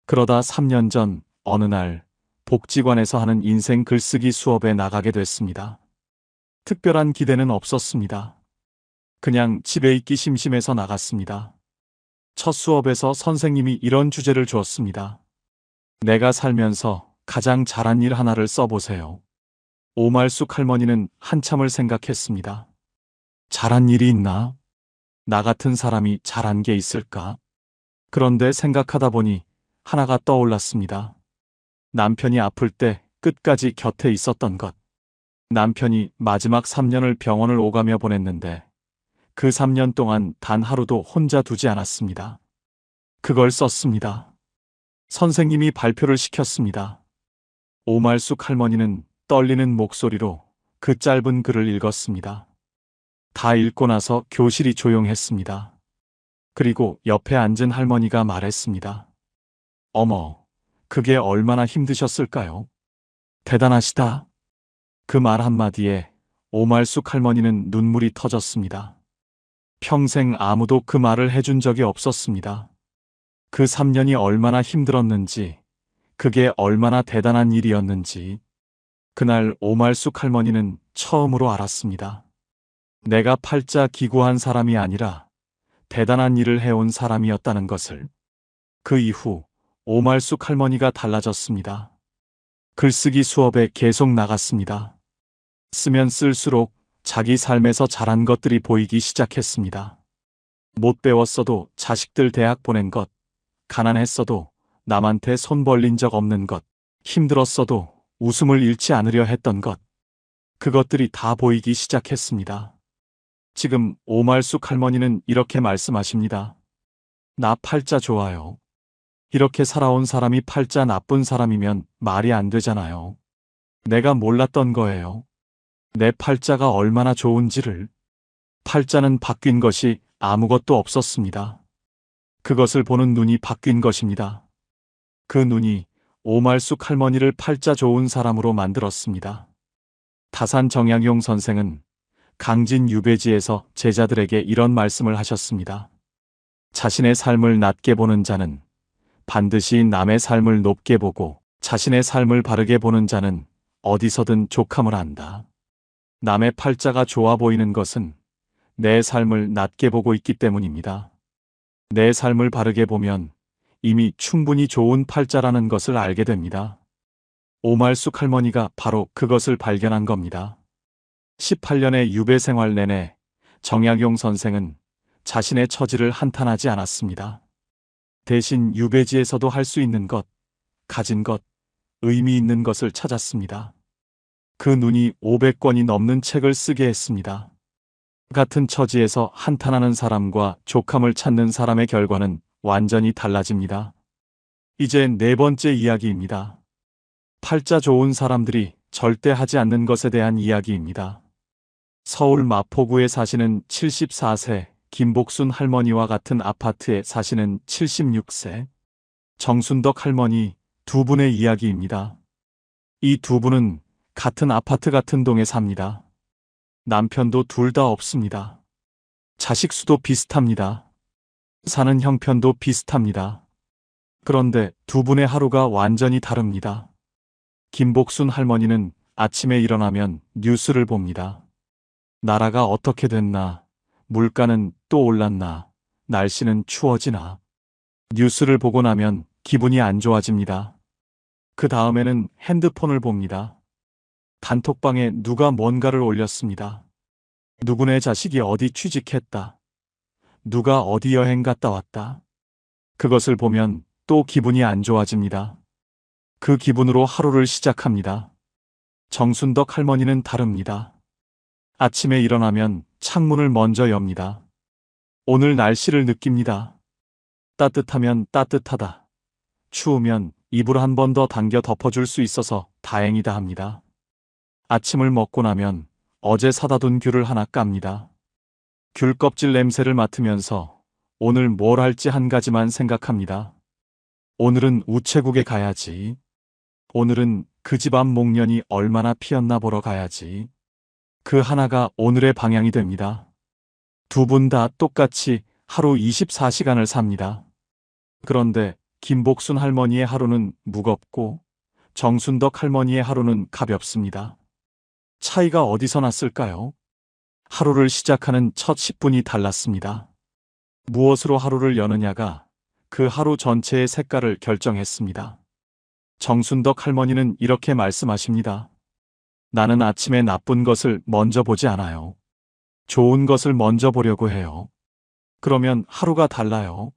그러다 3년 전 어느 날 복지관에서 하는 인생 글쓰기 수업에 나가게 됐습니다. 특별한 기대는 없었습니다. 그냥 집에 있기 심심해서 나갔습니다. 첫 수업에서 선생님이 이런 주제를 주었습니다. 내가 살면서 가장 잘한 일 하나를 써보세요. 오말숙 할머니는 한참을 생각했습니다. 잘한 일이 있나? 나 같은 사람이 잘한 게 있을까? 그런데 생각하다 보니 하나가 떠올랐습니다. 남편이 아플 때 끝까지 곁에 있었던 것. 남편이 마지막 3년을 병원을 오가며 보냈는데 그 3년 동안 단 하루도 혼자 두지 않았습니다. 그걸 썼습니다. 선생님이 발표를 시켰습니다. 오말숙 할머니는 떨리는 목소리로 그 짧은 글을 읽었습니다. 다 읽고 나서 교실이 조용했습니다. 그리고 옆에 앉은 할머니가 말했습니다. 어머, 그게 얼마나 힘드셨을까요? 대단하시다. 그 말 한마디에 오말숙 할머니는 눈물이 터졌습니다. 평생 아무도 그 말을 해준 적이 없었습니다. 그 3년이 얼마나 힘들었는지, 그게 얼마나 대단한 일이었는지, 그날 오말숙 할머니는 처음으로 알았습니다. 내가 팔자 기구한 사람이 아니라 대단한 일을 해온 사람이었다는 것을. 그 이후 오말숙 할머니가 달라졌습니다. 글쓰기 수업에 계속 나갔습니다. 쓰면 쓸수록 자기 삶에서 잘한 것들이 보이기 시작했습니다. 못 배웠어도 자식들 대학 보낸 것, 가난했어도 남한테 손 벌린 적 없는 것, 힘들었어도 웃음을 잃지 않으려 했던 것, 그것들이 다 보이기 시작했습니다. 지금 오말숙 할머니는 이렇게 말씀하십니다. 나 팔자 좋아요. 이렇게 살아온 사람이 팔자 나쁜 사람이면 말이 안 되잖아요. 내가 몰랐던 거예요. 내 팔자가 얼마나 좋은지를. 팔자는 바뀐 것이 아무것도 없었습니다. 그것을 보는 눈이 바뀐 것입니다. 그 눈이 오말숙 할머니를 팔자 좋은 사람으로 만들었습니다. 다산 정약용 선생은 강진 유배지에서 제자들에게 이런 말씀을 하셨습니다. 자신의 삶을 낮게 보는 자는 반드시 남의 삶을 높게 보고 자신의 삶을 바르게 보는 자는 어디서든 족함을 안다. 남의 팔자가 좋아 보이는 것은 내 삶을 낮게 보고 있기 때문입니다. 내 삶을 바르게 보면 이미 충분히 좋은 팔자라는 것을 알게 됩니다. 오말숙 할머니가 바로 그것을 발견한 겁니다. 18년의 유배 생활 내내 정약용 선생은 자신의 처지를 한탄하지 않았습니다. 대신 유배지에서도 할 수 있는 것, 가진 것, 의미 있는 것을 찾았습니다. 그 눈이 500권이 넘는 책을 쓰게 했습니다. 같은 처지에서 한탄하는 사람과 족함을 찾는 사람의 결과는 완전히 달라집니다. 이제 네 번째 이야기입니다. 팔자 좋은 사람들이 절대 하지 않는 것에 대한 이야기입니다. 서울 마포구에 사시는 74세 김복순 할머니와 같은 아파트에 사시는 76세 정순덕 할머니 두 분의 이야기입니다. 이 두 분은 같은 아파트 같은 동에 삽니다. 남편도 둘 다 없습니다. 자식 수도 비슷합니다. 사는 형편도 비슷합니다. 그런데 두 분의 하루가 완전히 다릅니다. 김복순 할머니는 아침에 일어나면 뉴스를 봅니다. 나라가 어떻게 됐나, 물가는 또 올랐나, 날씨는 추워지나. 뉴스를 보고 나면 기분이 안 좋아집니다. 그 다음에는 핸드폰을 봅니다. 단톡방에 누가 뭔가를 올렸습니다. 누구네 자식이 어디 취직했다. 누가 어디 여행 갔다 왔다. 그것을 보면 또 기분이 안 좋아집니다. 그 기분으로 하루를 시작합니다. 정순덕 할머니는 다릅니다. 아침에 일어나면 창문을 먼저 엽니다. 오늘 날씨를 느낍니다. 따뜻하면 따뜻하다. 추우면 이불 한 번 더 당겨 덮어줄 수 있어서 다행이다 합니다. 아침을 먹고 나면 어제 사다 둔 귤을 하나 깝니다. 귤 껍질 냄새를 맡으면서 오늘 뭘 할지 한 가지만 생각합니다. 오늘은 우체국에 가야지. 오늘은 그 집 앞 목련이 얼마나 피었나 보러 가야지. 그 하나가 오늘의 방향이 됩니다. 두 분 다 똑같이 하루 24시간을 삽니다. 그런데 김복순 할머니의 하루는 무겁고 정순덕 할머니의 하루는 가볍습니다. 차이가 어디서 났을까요? 하루를 시작하는 첫 10분이 달랐습니다. 무엇으로 하루를 여느냐가 그 하루 전체의 색깔을 결정했습니다. 정순덕 할머니는 이렇게 말씀하십니다. 나는 아침에 나쁜 것을 먼저 보지 않아요. 좋은 것을 먼저 보려고 해요. 그러면 하루가 달라요.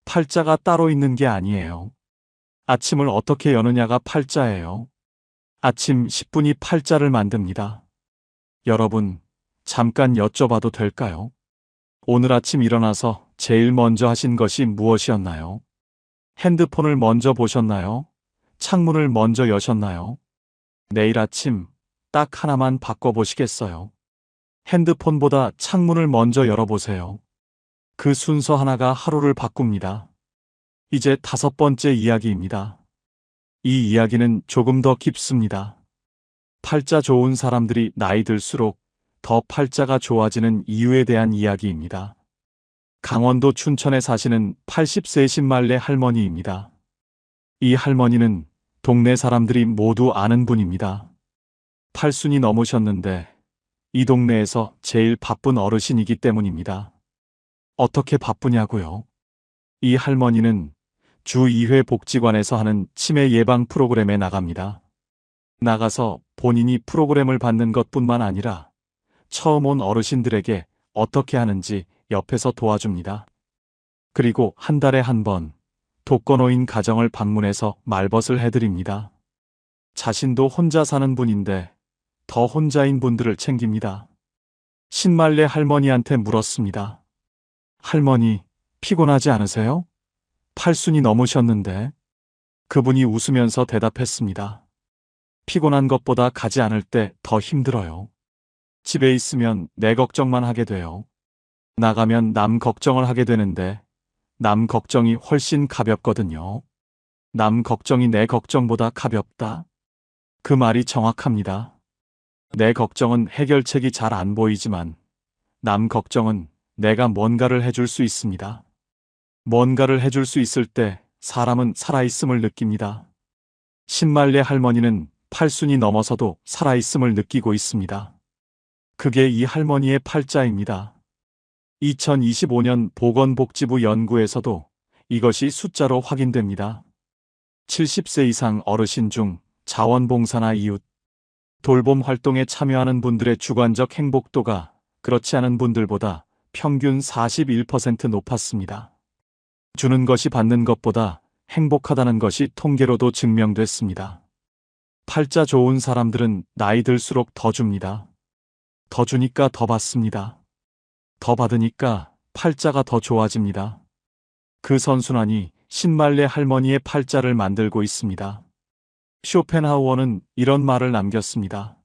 팔자가 따로 있는 게 아니에요. 아침을 어떻게 여느냐가 팔자예요. 아침 10분이 팔자를 만듭니다. 여러분, 잠깐 여쭤봐도 될까요? 오늘 아침 일어나서 제일 먼저 하신 것이 무엇이었나요? 핸드폰을 먼저 보셨나요? 창문을 먼저 여셨나요? 내일 아침 딱 하나만 바꿔보시겠어요? 핸드폰보다 창문을 먼저 열어보세요. 그 순서 하나가 하루를 바꿉니다. 이제 5번째 이야기입니다. 이 이야기는 조금 더 깊습니다. 팔자 좋은 사람들이 나이 들수록 더 팔자가 좋아지는 이유에 대한 이야기입니다. 강원도 춘천에 사시는 80세 신말레 할머니입니다. 이 할머니는 동네 사람들이 모두 아는 분입니다. 80이 넘으셨는데 이 동네에서 제일 바쁜 어르신이기 때문입니다. 어떻게 바쁘냐고요? 이 할머니는 주 2회 복지관에서 하는 치매 예방 프로그램에 나갑니다. 나가서 본인이 프로그램을 받는 것뿐만 아니라 처음 온 어르신들에게 어떻게 하는지 옆에서 도와줍니다. 그리고 한 달에 한 번 독거노인 가정을 방문해서 말벗을 해드립니다. 자신도 혼자 사는 분인데 더 혼자인 분들을 챙깁니다. 신말레 할머니한테 물었습니다. 할머니, 피곤하지 않으세요? 80이 넘으셨는데. 그분이 웃으면서 대답했습니다. 피곤한 것보다 가지 않을 때 더 힘들어요. 집에 있으면 내 걱정만 하게 돼요. 나가면 남 걱정을 하게 되는데 남 걱정이 훨씬 가볍거든요. 남 걱정이 내 걱정보다 가볍다. 그 말이 정확합니다. 내 걱정은 해결책이 잘 안 보이지만 남 걱정은 내가 뭔가를 해줄 수 있습니다. 뭔가를 해줄 수 있을 때 사람은 살아있음을 느낍니다. 신말레 할머니는 80이 넘어서도 살아있음을 느끼고 있습니다. 그게 이 할머니의 팔자입니다. 2025년 보건복지부 연구에서도 이것이 숫자로 확인됩니다. 70세 이상 어르신 중 자원봉사나 이웃, 돌봄 활동에 참여하는 분들의 주관적 행복도가 그렇지 않은 분들보다 평균 41% 높았습니다. 주는 것이 받는 것보다 행복하다는 것이 통계로도 증명됐습니다. 팔자 좋은 사람들은 나이 들수록 더 줍니다. 더 주니까 더 받습니다. 더 받으니까 팔자가 더 좋아집니다. 그 선순환이 신말레 할머니의 팔자를 만들고 있습니다. 쇼펜하우어는 이런 말을 남겼습니다.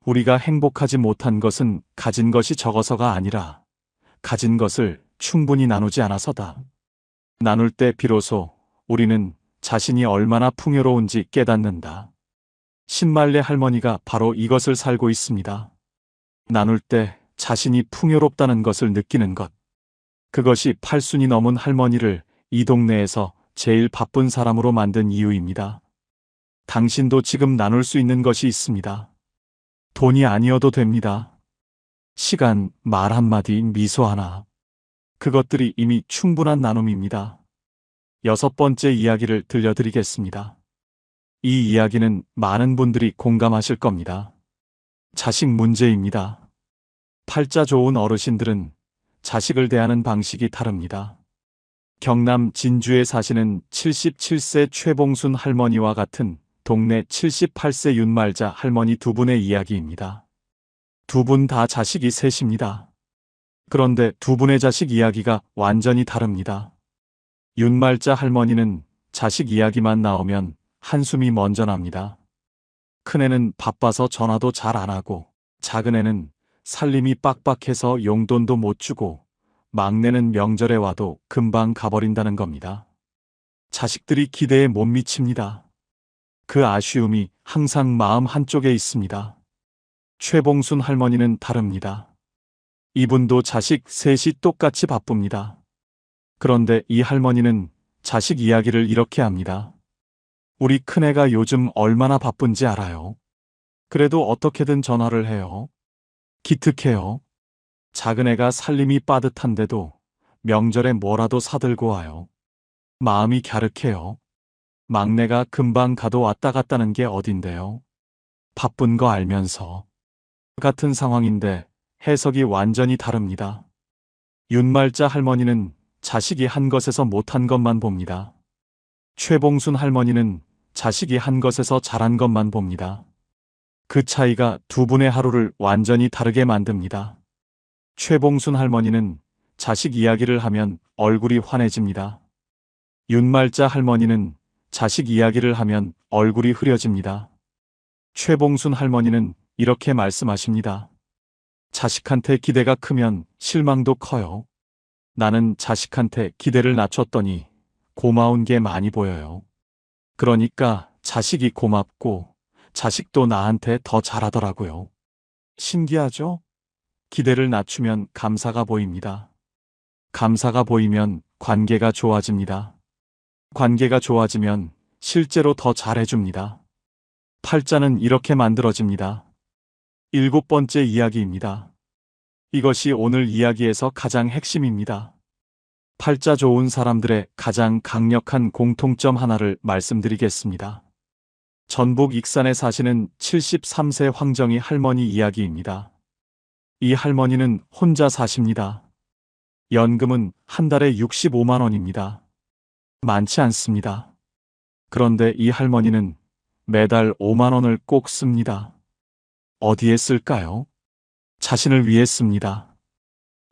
우리가 행복하지 못한 것은 가진 것이 적어서가 아니라 가진 것을 충분히 나누지 않아서다. 나눌 때 비로소 우리는 자신이 얼마나 풍요로운지 깨닫는다. 신말레 할머니가 바로 이것을 살고 있습니다. 나눌 때 자신이 풍요롭다는 것을 느끼는 것. 그것이 80이 넘은 할머니를 이 동네에서 제일 바쁜 사람으로 만든 이유입니다. 당신도 지금 나눌 수 있는 것이 있습니다. 돈이 아니어도 됩니다. 시간, 말 한마디, 미소 하나. 그것들이 이미 충분한 나눔입니다. 6번째 이야기를 들려드리겠습니다. 이 이야기는 많은 분들이 공감하실 겁니다. 자식 문제입니다. 팔자 좋은 어르신들은 자식을 대하는 방식이 다릅니다. 경남 진주에 사시는 77세 최봉순 할머니와 같은 동네 78세 윤말자 할머니 두 분의 이야기입니다. 두 분 다 자식이 셋입니다. 그런데 두 분의 자식 이야기가 완전히 다릅니다. 윤말자 할머니는 자식 이야기만 나오면 한숨이 먼저 납니다. 큰애는 바빠서 전화도 잘 안 하고, 작은애는 살림이 빡빡해서 용돈도 못 주고, 막내는 명절에 와도 금방 가버린다는 겁니다. 자식들이 기대에 못 미칩니다. 그 아쉬움이 항상 마음 한쪽에 있습니다. 최봉순 할머니는 다릅니다. 이분도 자식 셋이 똑같이 바쁩니다. 그런데 이 할머니는 자식 이야기를 이렇게 합니다. 우리 큰애가 요즘 얼마나 바쁜지 알아요? 그래도 어떻게든 전화를 해요. 기특해요. 작은애가 살림이 빠듯한데도 명절에 뭐라도 사들고 와요. 마음이 갸륵해요. 막내가 금방 가도 왔다 갔다는 게 어딘데요. 바쁜 거 알면서. 같은 상황인데 해석이 완전히 다릅니다. 윤말자 할머니는 자식이 한 것에서 못한 것만 봅니다. 최봉순 할머니는 자식이 한 것에서 잘한 것만 봅니다. 그 차이가 두 분의 하루를 완전히 다르게 만듭니다. 최봉순 할머니는 자식 이야기를 하면 얼굴이 환해집니다. 윤말자 할머니는 자식 이야기를 하면 얼굴이 흐려집니다. 최봉순 할머니는 이렇게 말씀하십니다. 자식한테 기대가 크면 실망도 커요. 나는 자식한테 기대를 낮췄더니 고마운 게 많이 보여요. 그러니까 자식이 고맙고 자식도 나한테 더 잘하더라고요. 신기하죠? 기대를 낮추면 감사가 보입니다. 감사가 보이면 관계가 좋아집니다. 관계가 좋아지면 실제로 더 잘해줍니다. 팔자는 이렇게 만들어집니다. 7번째 이야기입니다. 이것이 오늘 이야기에서 가장 핵심입니다. 팔자 좋은 사람들의 가장 강력한 공통점 하나를 말씀드리겠습니다. 전북 익산에 사시는 73세 황정희 할머니 이야기입니다. 이 할머니는 혼자 사십니다. 연금은 한 달에 65만 원입니다. 많지 않습니다. 그런데 이 할머니는 매달 5만 원을 꼭 씁니다. 어디에 쓸까요? 자신을 위해 씁니다.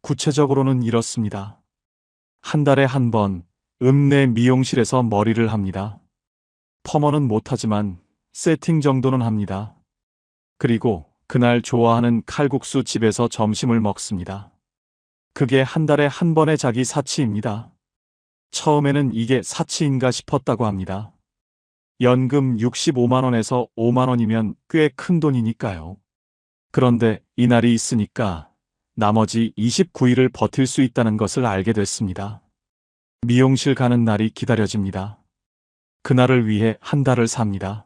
구체적으로는 이렇습니다. 한 달에 한 번 읍내 미용실에서 머리를 합니다. 펌어는 못하지만 세팅 정도는 합니다. 그리고 그날 좋아하는 칼국수 집에서 점심을 먹습니다. 그게 한 달에 한 번의 자기 사치입니다. 처음에는 이게 사치인가 싶었다고 합니다. 연금 65만 원에서 5만 원이면 꽤 큰 돈이니까요. 그런데 이날이 있으니까 나머지 29일을 버틸 수 있다는 것을 알게 됐습니다. 미용실 가는 날이 기다려집니다. 그날을 위해 한 달을 삽니다.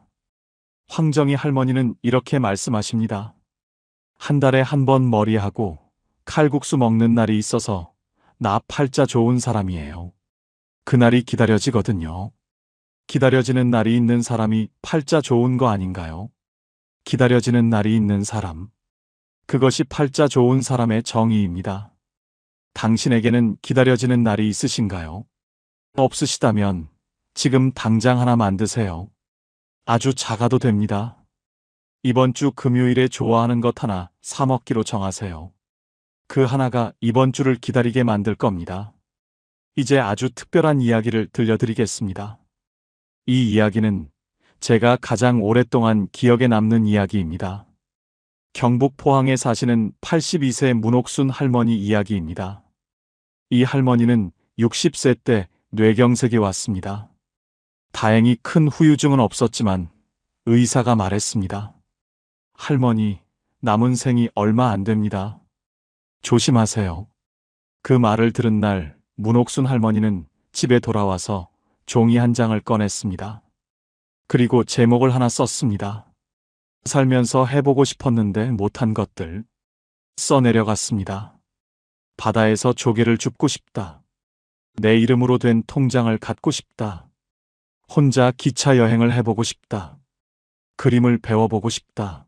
황정희 할머니는 이렇게 말씀하십니다. 한 달에 한 번 머리하고 칼국수 먹는 날이 있어서 나 팔자 좋은 사람이에요. 그날이 기다려지거든요. 기다려지는 날이 있는 사람이 팔자 좋은 거 아닌가요? 기다려지는 날이 있는 사람. 그것이 팔자 좋은 사람의 정의입니다. 당신에게는 기다려지는 날이 있으신가요? 없으시다면 지금 당장 하나 만드세요. 아주 작아도 됩니다. 이번 주 금요일에 좋아하는 것 하나 사 먹기로 정하세요. 그 하나가 이번 주를 기다리게 만들 겁니다. 이제 아주 특별한 이야기를 들려드리겠습니다. 이 이야기는 제가 가장 오랫동안 기억에 남는 이야기입니다. 경북 포항에 사시는 82세 문옥순 할머니 이야기입니다. 이 할머니는 60세 때 뇌경색이 왔습니다. 다행히 큰 후유증은 없었지만 의사가 말했습니다. 할머니, 남은 생이 얼마 안 됩니다. 조심하세요. 그 말을 들은 날 문옥순 할머니는 집에 돌아와서 종이 한 장을 꺼냈습니다. 그리고 제목을 하나 썼습니다. 살면서 해보고 싶었는데 못한 것들. 써내려갔습니다. 바다에서 조개를 줍고 싶다. 내 이름으로 된 통장을 갖고 싶다. 혼자 기차 여행을 해보고 싶다. 그림을 배워보고 싶다.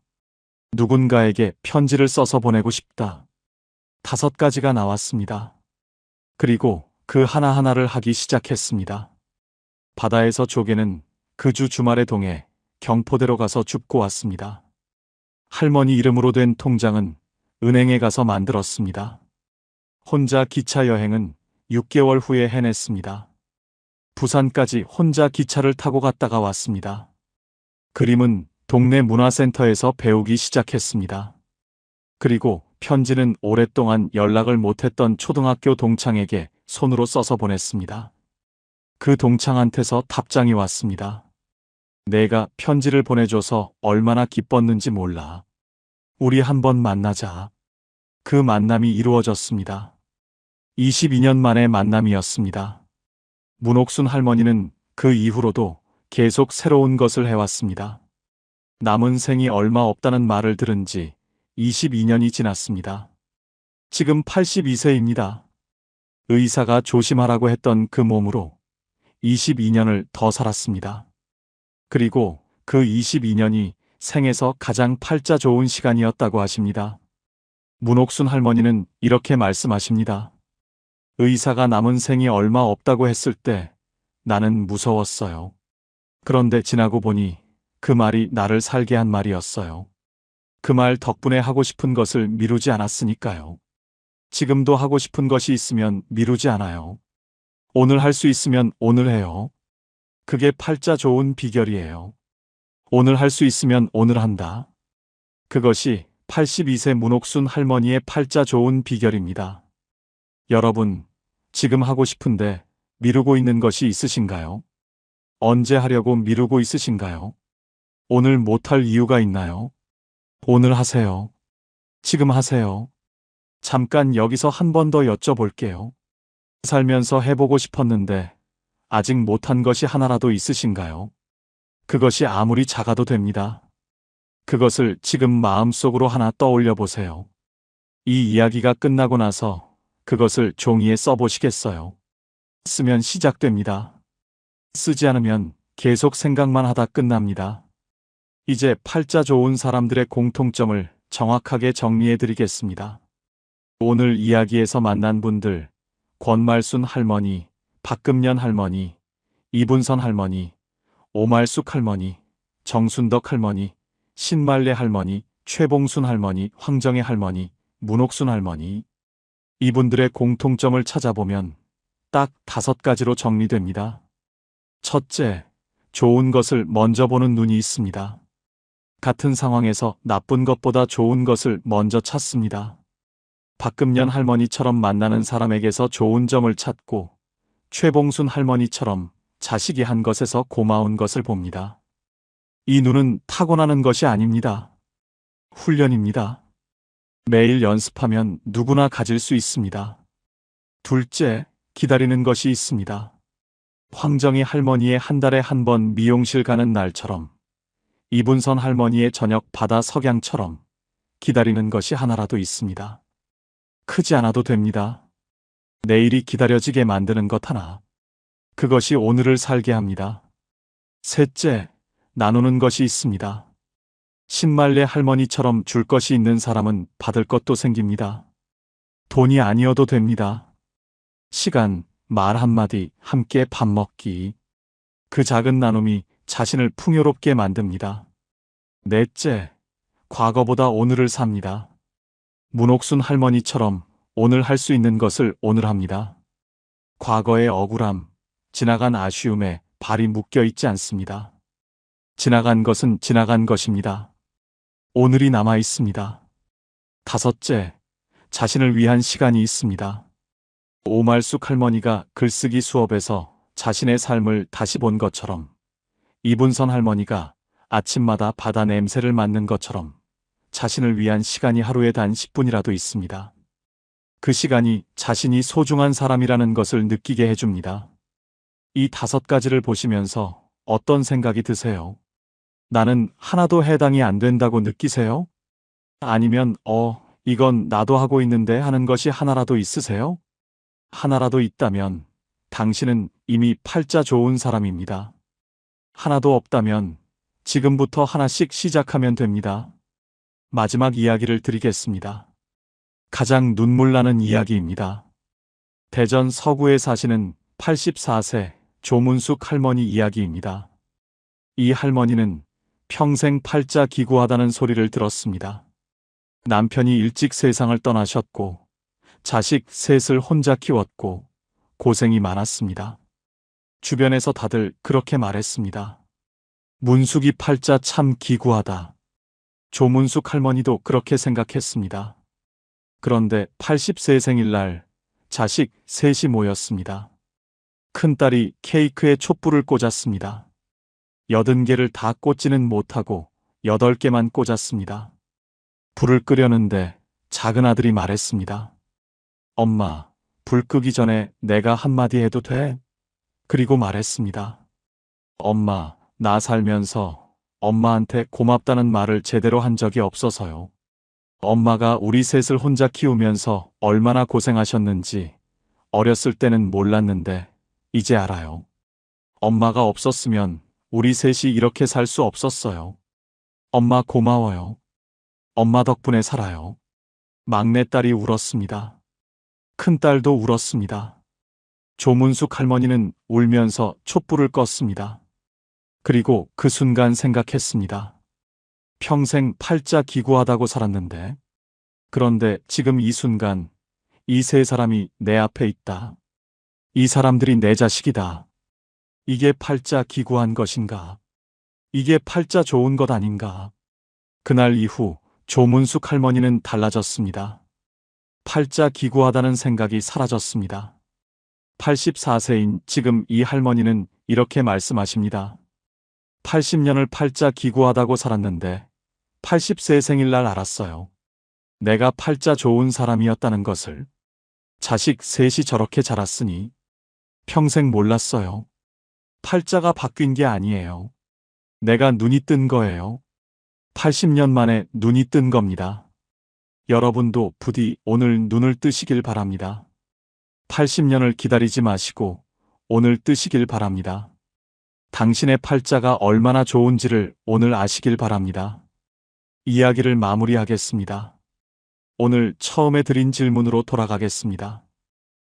누군가에게 편지를 써서 보내고 싶다. 5가지가 나왔습니다. 그리고 그 하나하나를 하기 시작했습니다. 바다에서 조개는 그 주 주말에 동해 경포대로 가서 줍고 왔습니다. 할머니 이름으로 된 통장은 은행에 가서 만들었습니다. 혼자 기차 여행은 6개월 후에 해냈습니다. 부산까지 혼자 기차를 타고 갔다가 왔습니다. 그림은 동네 문화센터에서 배우기 시작했습니다. 그리고 편지는 오랫동안 연락을 못했던 초등학교 동창에게 손으로 써서 보냈습니다. 그 동창한테서 답장이 왔습니다. 내가 편지를 보내줘서 얼마나 기뻤는지 몰라. 우리 한번 만나자. 그 만남이 이루어졌습니다. 22년 만의 만남이었습니다. 문옥순 할머니는 그 이후로도 계속 새로운 것을 해왔습니다. 남은 생이 얼마 없다는 말을 들은 지 22년이 지났습니다. 지금 82세입니다. 의사가 조심하라고 했던 그 몸으로 22년을 더 살았습니다. 그리고 그 22년이 생에서 가장 팔자 좋은 시간이었다고 하십니다. 문옥순 할머니는 이렇게 말씀하십니다. 의사가 남은 생이 얼마 없다고 했을 때 나는 무서웠어요. 그런데 지나고 보니 그 말이 나를 살게 한 말이었어요. 그 말 덕분에 하고 싶은 것을 미루지 않았으니까요. 지금도 하고 싶은 것이 있으면 미루지 않아요. 오늘 할 수 있으면 오늘 해요. 그게 팔자 좋은 비결이에요. 오늘 할 수 있으면 오늘 한다. 그것이 82세 문옥순 할머니의 팔자 좋은 비결입니다. 여러분, 지금 하고 싶은데 미루고 있는 것이 있으신가요? 언제 하려고 미루고 있으신가요? 오늘 못할 이유가 있나요? 오늘 하세요. 지금 하세요. 잠깐 여기서 한 번 더 여쭤볼게요. 살면서 해보고 싶었는데 아직 못한 것이 하나라도 있으신가요? 그것이 아무리 작아도 됩니다. 그것을 지금 마음속으로 하나 떠올려 보세요. 이 이야기가 끝나고 나서 그것을 종이에 써보시겠어요? 쓰면 시작됩니다. 쓰지 않으면 계속 생각만 하다 끝납니다. 이제 팔자 좋은 사람들의 공통점을 정확하게 정리해 드리겠습니다. 오늘 이야기에서 만난 분들, 권말순 할머니, 박금년 할머니, 이분선 할머니, 오말숙 할머니, 정순덕 할머니, 신말레 할머니, 최봉순 할머니, 황정혜 할머니, 문옥순 할머니. 이분들의 공통점을 찾아보면 딱 5가지로 정리됩니다. 첫째, 좋은 것을 먼저 보는 눈이 있습니다. 같은 상황에서 나쁜 것보다 좋은 것을 먼저 찾습니다. 박금년 할머니처럼 만나는 사람에게서 좋은 점을 찾고 최봉순 할머니처럼 자식이 한 것에서 고마운 것을 봅니다. 이 눈은 타고나는 것이 아닙니다. 훈련입니다. 매일 연습하면 누구나 가질 수 있습니다. 둘째, 기다리는 것이 있습니다. 황정희 할머니의 한 달에 한 번 미용실 가는 날처럼, 이분선 할머니의 저녁 바다 석양처럼 기다리는 것이 하나라도 있습니다. 크지 않아도 됩니다. 내일이 기다려지게 만드는 것 하나. 그것이 오늘을 살게 합니다. 셋째, 나누는 것이 있습니다. 신말레 할머니처럼 줄 것이 있는 사람은 받을 것도 생깁니다. 돈이 아니어도 됩니다. 시간, 말 한마디, 함께 밥 먹기. 그 작은 나눔이 자신을 풍요롭게 만듭니다. 넷째, 과거보다 오늘을 삽니다. 문옥순 할머니처럼 오늘 할 수 있는 것을 오늘 합니다. 과거의 억울함, 지나간 아쉬움에 발이 묶여 있지 않습니다. 지나간 것은 지나간 것입니다. 오늘이 남아 있습니다. 다섯째, 자신을 위한 시간이 있습니다. 오말숙 할머니가 글쓰기 수업에서 자신의 삶을 다시 본 것처럼, 이분선 할머니가 아침마다 바다 냄새를 맡는 것처럼 자신을 위한 시간이 하루에 단 10분이라도 있습니다. 그 시간이 자신이 소중한 사람이라는 것을 느끼게 해줍니다. 이 5가지를 보시면서 어떤 생각이 드세요? 나는 하나도 해당이 안 된다고 느끼세요? 아니면 이건 나도 하고 있는데 하는 것이 하나라도 있으세요? 하나라도 있다면 당신은 이미 팔자 좋은 사람입니다. 하나도 없다면 지금부터 하나씩 시작하면 됩니다. 마지막 이야기를 드리겠습니다. 가장 눈물 나는 이야기입니다. 대전 서구에 사시는 84세 조문숙 할머니 이야기입니다. 이 할머니는 평생 팔자 기구하다는 소리를 들었습니다. 남편이 일찍 세상을 떠나셨고 자식 셋을 혼자 키웠고 고생이 많았습니다. 주변에서 다들 그렇게 말했습니다. 문숙이 팔자 참 기구하다. 조문숙 할머니도 그렇게 생각했습니다. 그런데 80세 생일날 자식 셋이 모였습니다. 큰딸이 케이크에 촛불을 꽂았습니다. 80개를 다 꽂지는 못하고 8개만 꽂았습니다. 불을 끄려는데 작은 아들이 말했습니다. 엄마, 불 끄기 전에 내가 한마디 해도 돼? 그리고 말했습니다. 엄마, 나 살면서 엄마한테 고맙다는 말을 제대로 한 적이 없어서요. 엄마가 우리 셋을 혼자 키우면서 얼마나 고생하셨는지 어렸을 때는 몰랐는데 이제 알아요. 엄마가 없었으면 우리 셋이 이렇게 살 수 없었어요. 엄마 고마워요. 엄마 덕분에 살아요. 막내딸이 울었습니다. 큰딸도 울었습니다. 조문숙 할머니는 울면서 촛불을 껐습니다. 그리고 그 순간 생각했습니다. 평생 팔자 기구하다고 살았는데, 그런데 지금 이 순간 이 세 사람이 내 앞에 있다. 이 사람들이 내 자식이다. 이게 팔자 기구한 것인가? 이게 팔자 좋은 것 아닌가? 그날 이후 조문숙 할머니는 달라졌습니다. 팔자 기구하다는 생각이 사라졌습니다. 84세인 지금 이 할머니는 이렇게 말씀하십니다. 80년을 팔자 기구하다고 살았는데 80세 생일날 알았어요. 내가 팔자 좋은 사람이었다는 것을. 자식 셋이 저렇게 자랐으니 평생 몰랐어요. 팔자가 바뀐 게 아니에요. 내가 눈이 뜬 거예요. 80년 만에 눈이 뜬 겁니다. 여러분도 부디 오늘 눈을 뜨시길 바랍니다. 80년을 기다리지 마시고 오늘 뜨시길 바랍니다. 당신의 팔자가 얼마나 좋은지를 오늘 아시길 바랍니다. 이야기를 마무리하겠습니다. 오늘 처음에 드린 질문으로 돌아가겠습니다.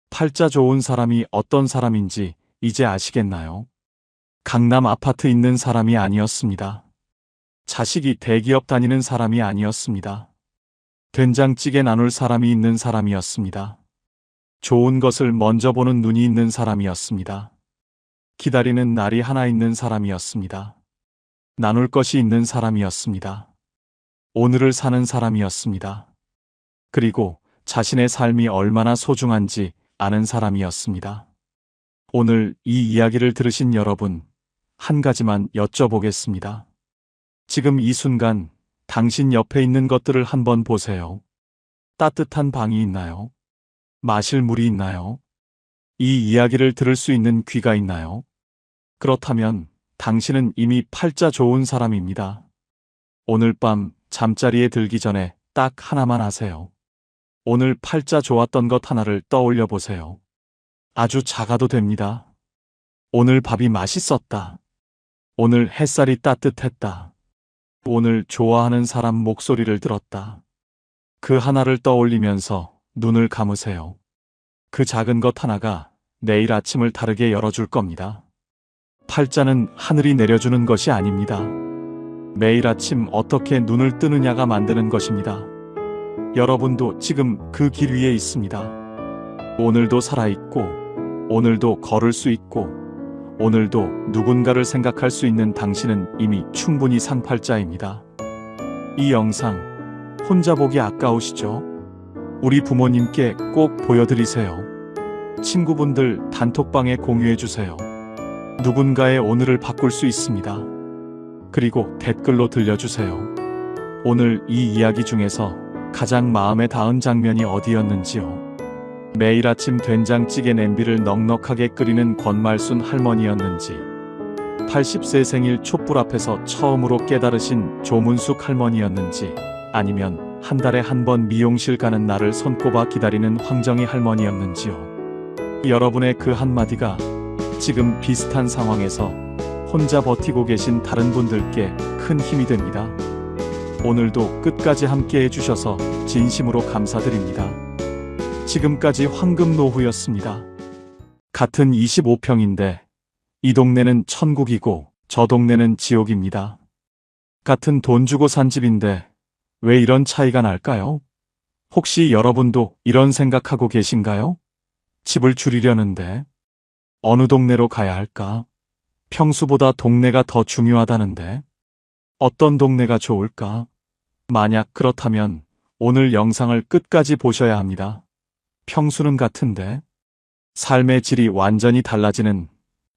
팔자 좋은 사람이 어떤 사람인지 이제 아시겠나요? 강남 아파트 있는 사람이 아니었습니다. 자식이 대기업 다니는 사람이 아니었습니다. 된장찌개 나눌 사람이 있는 사람이었습니다. 좋은 것을 먼저 보는 눈이 있는 사람이었습니다. 기다리는 날이 하나 있는 사람이었습니다. 나눌 것이 있는 사람이었습니다. 오늘을 사는 사람이었습니다. 그리고 자신의 삶이 얼마나 소중한지 아는 사람이었습니다. 오늘 이 이야기를 들으신 여러분, 한 가지만 여쭤보겠습니다. 지금 이 순간 당신 옆에 있는 것들을 한번 보세요. 따뜻한 방이 있나요? 마실 물이 있나요? 이 이야기를 들을 수 있는 귀가 있나요? 그렇다면 당신은 이미 팔자 좋은 사람입니다. 오늘 밤 잠자리에 들기 전에 딱 하나만 하세요. 오늘 팔자 좋았던 것 하나를 떠올려 보세요. 아주 작아도 됩니다. 오늘 밥이 맛있었다. 오늘 햇살이 따뜻했다. 오늘 좋아하는 사람 목소리를 들었다. 그 하나를 떠올리면서 눈을 감으세요. 그 작은 것 하나가 내일 아침을 다르게 열어줄 겁니다. 팔자는 하늘이 내려주는 것이 아닙니다. 매일 아침 어떻게 눈을 뜨느냐가 만드는 것입니다. 여러분도 지금 그 길 위에 있습니다. 오늘도 살아있고, 오늘도 걸을 수 있고, 오늘도 누군가를 생각할 수 있는 당신은 이미 충분히 상팔자입니다. 이 영상 혼자 보기 아까우시죠? 우리 부모님께 꼭 보여드리세요. 친구분들 단톡방에 공유해주세요. 누군가의 오늘을 바꿀 수 있습니다. 그리고 댓글로 들려주세요. 오늘 이 이야기 중에서 가장 마음에 닿은 장면이 어디였는지요? 매일 아침 된장찌개 냄비를 넉넉하게 끓이는 권말순 할머니였는지, 80세 생일 촛불 앞에서 처음으로 깨달으신 조문숙 할머니였는지, 아니면 한 달에 한 번 미용실 가는 날을 손꼽아 기다리는 황정희 할머니였는지요. 여러분의 그 한마디가 지금 비슷한 상황에서 혼자 버티고 계신 다른 분들께 큰 힘이 됩니다. 오늘도 끝까지 함께 해주셔서 진심으로 감사드립니다. 지금까지 황금노후였습니다. 같은 25평인데 이 동네는 천국이고 저 동네는 지옥입니다. 같은 돈 주고 산 집인데 왜 이런 차이가 날까요? 혹시 여러분도 이런 생각하고 계신가요? 집을 줄이려는데 어느 동네로 가야 할까? 평수보다 동네가 더 중요하다는데 어떤 동네가 좋을까? 만약 그렇다면 오늘 영상을 끝까지 보셔야 합니다. 평수는 같은데 삶의 질이 완전히 달라지는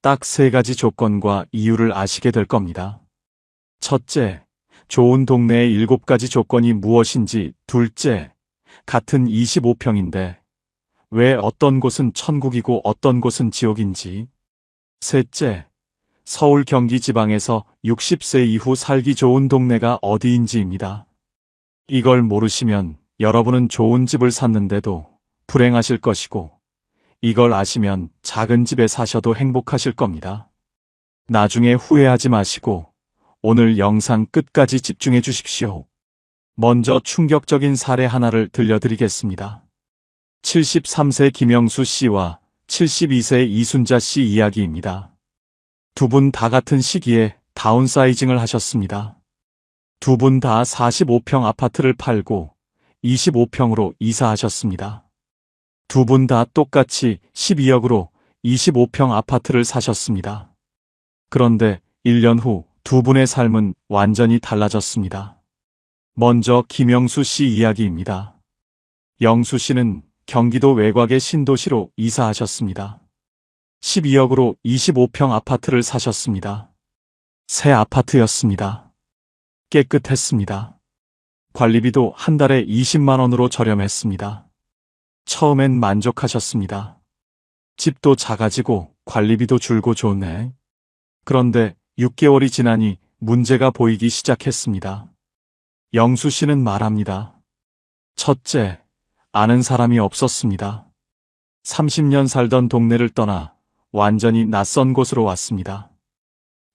딱 3가지 조건과 이유를 아시게 될 겁니다. 첫째, 좋은 동네의 7가지 조건이 무엇인지. 둘째, 같은 25평인데 왜 어떤 곳은 천국이고 어떤 곳은 지옥인지. 셋째, 서울 경기 지방에서 60세 이후 살기 좋은 동네가 어디인지입니다. 이걸 모르시면 여러분은 좋은 집을 샀는데도 불행하실 것이고, 이걸 아시면 작은 집에 사셔도 행복하실 겁니다. 나중에 후회하지 마시고 오늘 영상 끝까지 집중해 주십시오. 먼저 충격적인 사례 하나를 들려드리겠습니다. 73세 김영수 씨와 72세 이순자 씨 이야기입니다. 두 분 다 같은 시기에 다운사이징을 하셨습니다. 두 분 다 45평 아파트를 팔고 25평으로 이사하셨습니다. 두 분 다 똑같이 12억으로 25평 아파트를 사셨습니다. 그런데 1년 후 두 분의 삶은 완전히 달라졌습니다. 먼저 김영수 씨 이야기입니다. 영수 씨는 경기도 외곽의 신도시로 이사하셨습니다. 12억으로 25평 아파트를 사셨습니다. 새 아파트였습니다. 깨끗했습니다. 관리비도 한 달에 20만 원으로 저렴했습니다. 처음엔 만족하셨습니다. 집도 작아지고 관리비도 줄고 좋네. 그런데 6개월이 지나니 문제가 보이기 시작했습니다. 영수 씨는 말합니다. 첫째, 아는 사람이 없었습니다. 30년 살던 동네를 떠나 완전히 낯선 곳으로 왔습니다.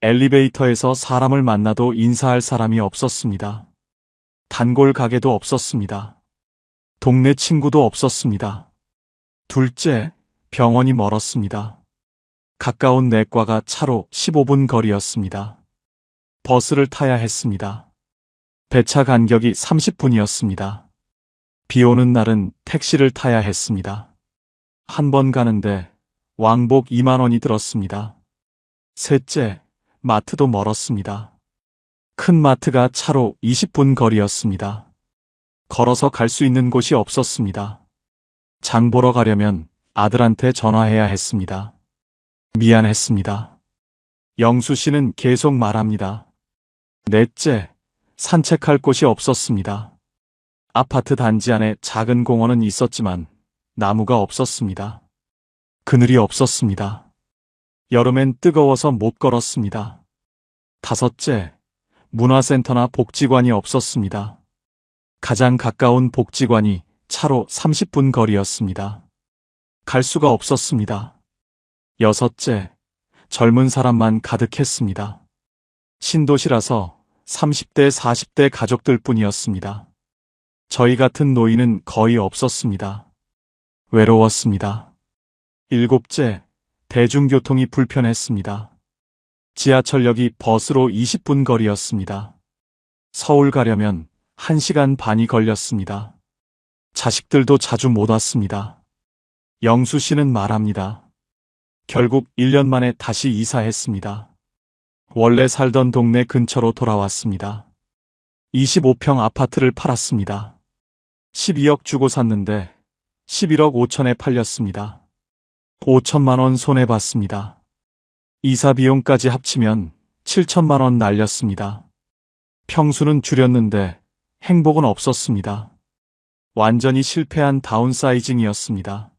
엘리베이터에서 사람을 만나도 인사할 사람이 없었습니다. 단골 가게도 없었습니다. 동네 친구도 없었습니다. 둘째, 병원이 멀었습니다. 가까운 내과가 차로 15분 거리였습니다. 버스를 타야 했습니다. 배차 간격이 30분이었습니다. 비 오는 날은 택시를 타야 했습니다. 한 번 가는데 왕복 2만 원이 들었습니다. 셋째, 마트도 멀었습니다. 큰 마트가 차로 20분 거리였습니다. 걸어서 갈 수 있는 곳이 없었습니다. 장 보러 가려면 아들한테 전화해야 했습니다. 미안했습니다. 영수 씨는 계속 말합니다. 넷째, 산책할 곳이 없었습니다. 아파트 단지 안에 작은 공원은 있었지만 나무가 없었습니다. 그늘이 없었습니다. 여름엔 뜨거워서 못 걸었습니다. 다섯째, 문화센터나 복지관이 없었습니다. 가장 가까운 복지관이 차로 30분 거리였습니다. 갈 수가 없었습니다. 여섯째, 젊은 사람만 가득했습니다. 신도시라서 30대, 40대 가족들 뿐이었습니다. 저희 같은 노인은 거의 없었습니다. 외로웠습니다. 일곱째, 대중교통이 불편했습니다. 지하철역이 버스로 20분 거리였습니다. 서울 가려면 1시간 반이 걸렸습니다. 자식들도 자주 못 왔습니다. 영수 씨는 말합니다. 결국 1년 만에 다시 이사했습니다. 원래 살던 동네 근처로 돌아왔습니다. 25평 아파트를 팔았습니다. 12억 주고 샀는데 11억 5천에 팔렸습니다. 5천만 원 손해봤습니다. 이사 비용까지 합치면 7천만 원 날렸습니다. 평수는 줄였는데 행복은 없었습니다. 완전히 실패한 다운사이징이었습니다.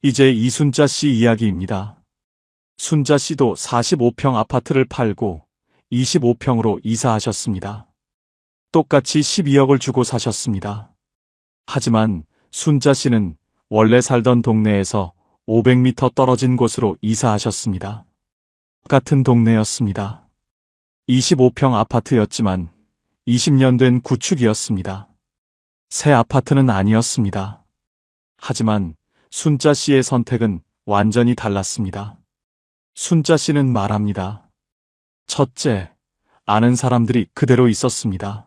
이제 이순자 씨 이야기입니다. 순자 씨도 45평 아파트를 팔고 25평으로 이사하셨습니다. 똑같이 12억을 주고 사셨습니다. 하지만 순자 씨는 원래 살던 동네에서 500m 떨어진 곳으로 이사하셨습니다. 같은 동네였습니다. 25평 아파트였지만 20년 된 구축이었습니다. 새 아파트는 아니었습니다. 하지만 순자 씨의 선택은 완전히 달랐습니다. 순자 씨는 말합니다. 첫째, 아는 사람들이 그대로 있었습니다.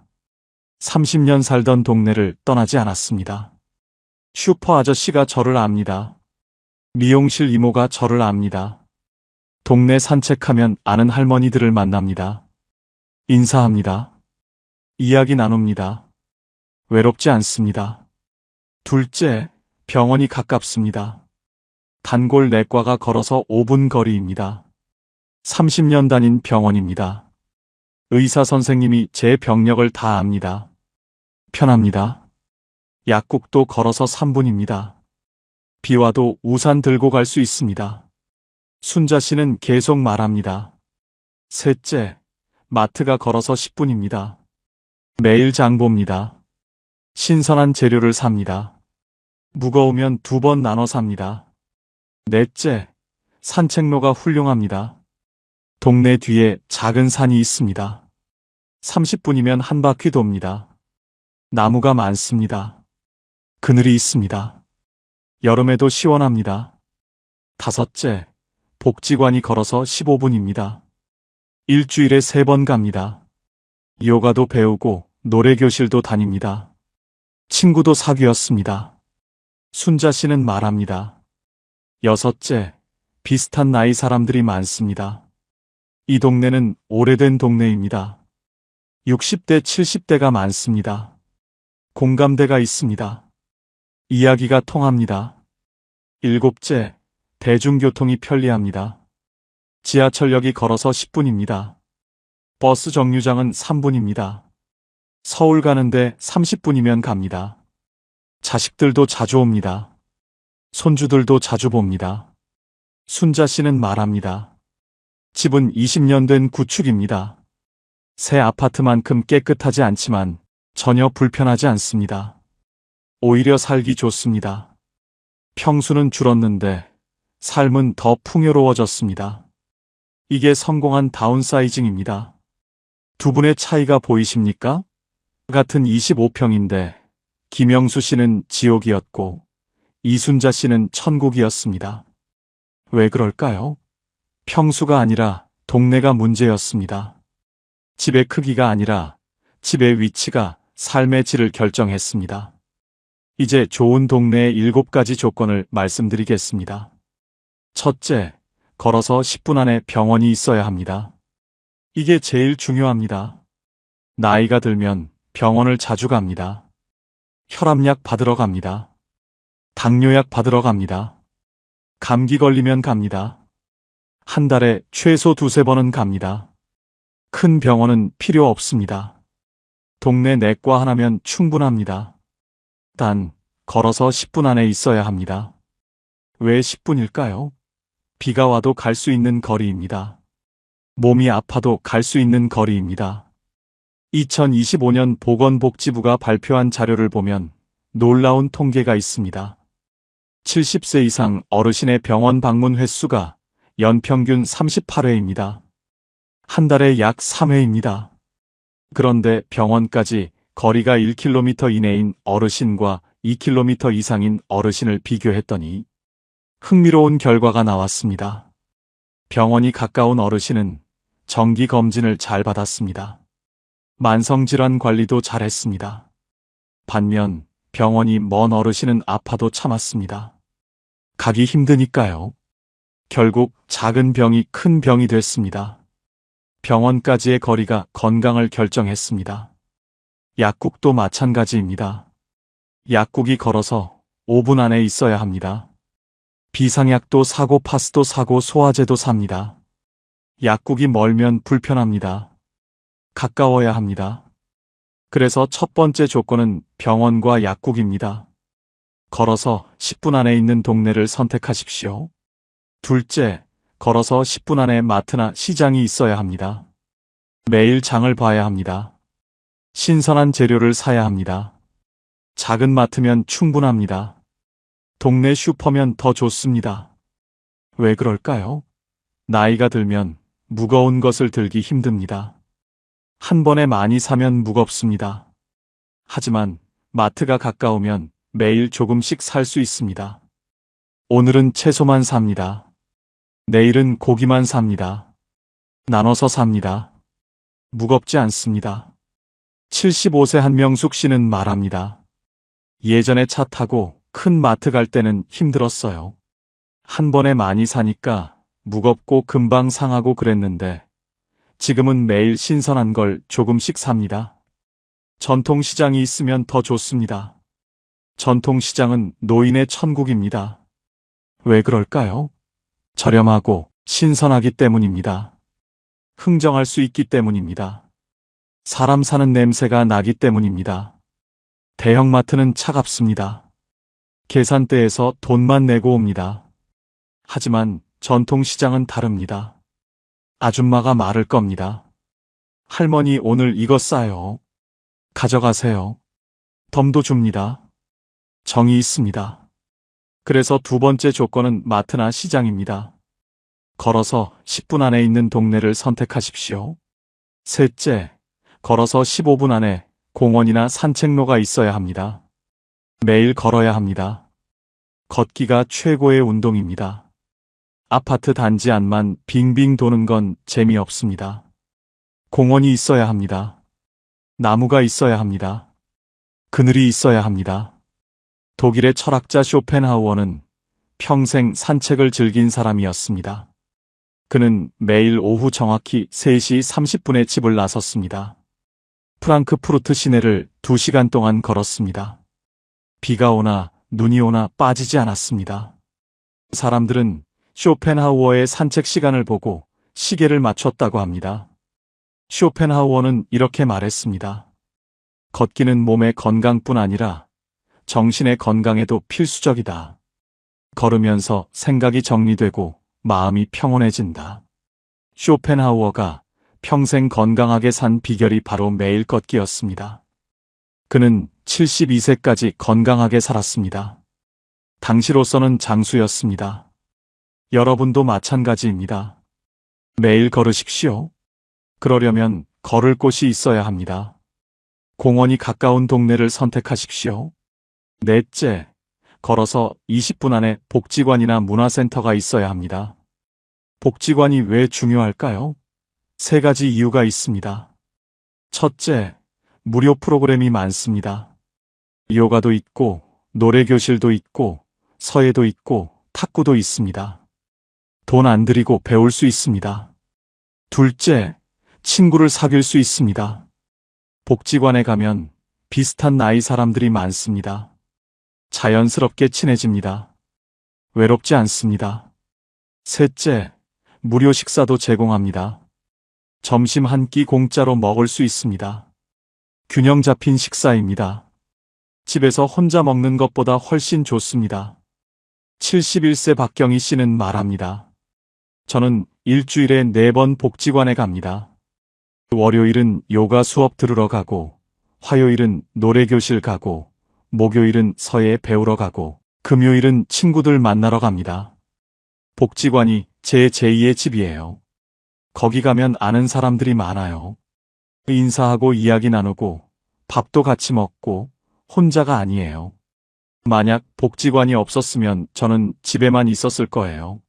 30년 살던 동네를 떠나지 않았습니다. 슈퍼 아저씨가 저를 압니다. 미용실 이모가 저를 압니다. 동네 산책하면 아는 할머니들을 만납니다. 인사합니다. 이야기 나눕니다. 외롭지 않습니다. 둘째, 병원이 가깝습니다. 단골 내과가 걸어서 5분 거리입니다. 30년 다닌 병원입니다. 의사 선생님이 제 병력을 다 압니다. 편합니다. 약국도 걸어서 3분입니다. 비 와도 우산 들고 갈 수 있습니다. 순자 씨는 계속 말합니다. 셋째, 마트가 걸어서 10분입니다. 매일 장 봅니다. 신선한 재료를 삽니다. 무거우면 2번 나눠 삽니다. 넷째, 산책로가 훌륭합니다. 동네 뒤에 작은 산이 있습니다. 30분이면 한 바퀴 돕니다. 나무가 많습니다. 그늘이 있습니다. 여름에도 시원합니다. 다섯째, 복지관이 걸어서 15분입니다. 일주일에 3번 갑니다. 요가도 배우고 노래교실도 다닙니다. 친구도 사귀었습니다. 순자 씨는 말합니다. 여섯째, 비슷한 나이 사람들이 많습니다. 이 동네는 오래된 동네입니다. 60대, 70대가 많습니다. 공감대가 있습니다. 이야기가 통합니다. 일곱째, 대중교통이 편리합니다. 지하철역이 걸어서 10분입니다. 버스 정류장은 3분입니다. 서울 가는데 30분이면 갑니다. 자식들도 자주 옵니다. 손주들도 자주 봅니다. 순자 씨는 말합니다. 집은 20년 된 구축입니다. 새 아파트만큼 깨끗하지 않지만 전혀 불편하지 않습니다. 오히려 살기 좋습니다. 평수는 줄었는데 삶은 더 풍요로워졌습니다. 이게 성공한 다운사이징입니다. 두 분의 차이가 보이십니까? 같은 25평인데 김영수 씨는 지옥이었고 이순자 씨는 천국이었습니다. 왜 그럴까요? 평수가 아니라 동네가 문제였습니다. 집의 크기가 아니라 집의 위치가 삶의 질을 결정했습니다. 이제 좋은 동네의 7가지 조건을 말씀드리겠습니다. 첫째, 걸어서 10분 안에 병원이 있어야 합니다. 이게 제일 중요합니다. 나이가 들면 병원을 자주 갑니다. 혈압약 받으러 갑니다. 당뇨약 받으러 갑니다. 감기 걸리면 갑니다. 한 달에 최소 2~3번은 갑니다. 큰 병원은 필요 없습니다. 동네 내과 하나면 충분합니다. 단, 걸어서 10분 안에 있어야 합니다. 왜 10분일까요? 비가 와도 갈 수 있는 거리입니다. 몸이 아파도 갈 수 있는 거리입니다. 2025년 보건복지부가 발표한 자료를 보면 놀라운 통계가 있습니다. 70세 이상 어르신의 병원 방문 횟수가 연평균 38회입니다. 한 달에 약 3회입니다. 그런데 병원까지 거리가 1km 이내인 어르신과 2km 이상인 어르신을 비교했더니 흥미로운 결과가 나왔습니다. 병원이 가까운 어르신은 정기 검진을 잘 받았습니다. 만성질환 관리도 잘했습니다. 반면 병원이 먼 어르신은 아파도 참았습니다. 가기 힘드니까요. 결국 작은 병이 큰 병이 됐습니다. 병원까지의 거리가 건강을 결정했습니다. 약국도 마찬가지입니다. 약국이 걸어서 5분 안에 있어야 합니다. 비상약도 사고 파스도 사고 소화제도 삽니다. 약국이 멀면 불편합니다. 가까워야 합니다. 그래서 첫 번째 조건은 병원과 약국입니다. 걸어서 10분 안에 있는 동네를 선택하십시오. 둘째, 걸어서 10분 안에 마트나 시장이 있어야 합니다. 매일 장을 봐야 합니다. 신선한 재료를 사야 합니다. 작은 마트면 충분합니다. 동네 슈퍼면 더 좋습니다. 왜 그럴까요? 나이가 들면 무거운 것을 들기 힘듭니다. 한 번에 많이 사면 무겁습니다. 하지만 마트가 가까우면 매일 조금씩 살 수 있습니다. 오늘은 채소만 삽니다. 내일은 고기만 삽니다. 나눠서 삽니다. 무겁지 않습니다. 75세 한명숙 씨는 말합니다. 예전에 차 타고 큰 마트 갈 때는 힘들었어요. 한 번에 많이 사니까 무겁고 금방 상하고 그랬는데 지금은 매일 신선한 걸 조금씩 삽니다. 전통시장이 있으면 더 좋습니다. 전통시장은 노인의 천국입니다. 왜 그럴까요? 저렴하고 신선하기 때문입니다. 흥정할 수 있기 때문입니다. 사람 사는 냄새가 나기 때문입니다. 대형마트는 차갑습니다. 계산대에서 돈만 내고 옵니다. 하지만 전통시장은 다릅니다. 아줌마가 말을 겁니다. 할머니 오늘 이거 싸요. 가져가세요. 덤도 줍니다. 정이 있습니다. 그래서 두 번째 조건은 마트나 시장입니다. 걸어서 10분 안에 있는 동네를 선택하십시오. 셋째, 걸어서 15분 안에 공원이나 산책로가 있어야 합니다. 매일 걸어야 합니다. 걷기가 최고의 운동입니다. 아파트 단지 안만 빙빙 도는 건 재미없습니다. 공원이 있어야 합니다. 나무가 있어야 합니다. 그늘이 있어야 합니다. 독일의 철학자 쇼펜하우어는 평생 산책을 즐긴 사람이었습니다. 그는 매일 오후 정확히 3시 30분에 집을 나섰습니다. 프랑크푸르트 시내를 2시간 동안 걸었습니다. 비가 오나 눈이 오나 빠지지 않았습니다. 사람들은 쇼펜하우어의 산책 시간을 보고 시계를 맞췄다고 합니다. 쇼펜하우어는 이렇게 말했습니다. 걷기는 몸의 건강뿐 아니라 정신의 건강에도 필수적이다. 걸으면서 생각이 정리되고 마음이 평온해진다. 쇼펜하우어가 평생 건강하게 산 비결이 바로 매일 걷기였습니다. 그는 72세까지 건강하게 살았습니다. 당시로서는 장수였습니다. 여러분도 마찬가지입니다. 매일 걸으십시오. 그러려면 걸을 곳이 있어야 합니다. 공원이 가까운 동네를 선택하십시오. 넷째, 걸어서 20분 안에 복지관이나 문화센터가 있어야 합니다. 복지관이 왜 중요할까요? 3가지 이유가 있습니다. 첫째, 무료 프로그램이 많습니다. 요가도 있고, 노래교실도 있고, 서예도 있고, 탁구도 있습니다. 돈 안 들이고 배울 수 있습니다. 둘째, 친구를 사귈 수 있습니다. 복지관에 가면 비슷한 나이 사람들이 많습니다. 자연스럽게 친해집니다. 외롭지 않습니다. 셋째, 무료 식사도 제공합니다. 점심 한 끼 공짜로 먹을 수 있습니다. 균형 잡힌 식사입니다. 집에서 혼자 먹는 것보다 훨씬 좋습니다. 71세 박경희 씨는 말합니다. 저는 일주일에 4번 복지관에 갑니다. 월요일은 요가 수업 들으러 가고, 화요일은 노래교실 가고, 목요일은 서예 배우러 가고, 금요일은 친구들 만나러 갑니다. 복지관이 제 제2의 집이에요. 거기 가면 아는 사람들이 많아요. 인사하고 이야기 나누고, 밥도 같이 먹고, 혼자가 아니에요. 만약 복지관이 없었으면 저는 집에만 있었을 거예요.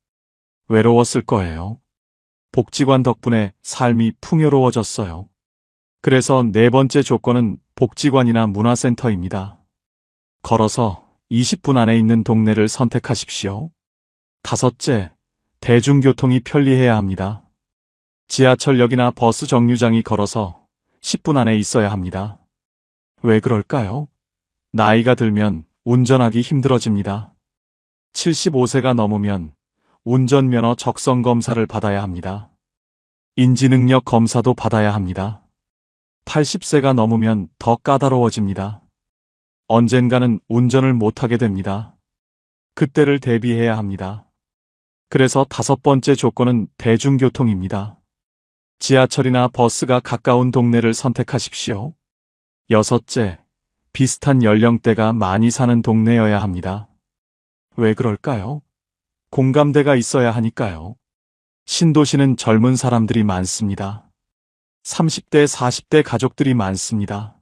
외로웠을 거예요. 복지관 덕분에 삶이 풍요로워졌어요. 그래서 4번째 조건은 복지관이나 문화센터입니다. 걸어서 20분 안에 있는 동네를 선택하십시오. 5째, 대중교통이 편리해야 합니다. 지하철역이나 버스 정류장이 걸어서 10분 안에 있어야 합니다. 왜 그럴까요? 나이가 들면 운전하기 힘들어집니다. 75세가 넘으면 운전면허 적성 검사를 받아야 합니다. 인지능력 검사도 받아야 합니다. 80세가 넘으면 더 까다로워집니다. 언젠가는 운전을 못하게 됩니다. 그때를 대비해야 합니다. 그래서 5번째 조건은 대중교통입니다. 지하철이나 버스가 가까운 동네를 선택하십시오. 6째, 비슷한 연령대가 많이 사는 동네여야 합니다. 왜 그럴까요? 공감대가 있어야 하니까요. 신도시는 젊은 사람들이 많습니다. 30대, 40대 가족들이 많습니다.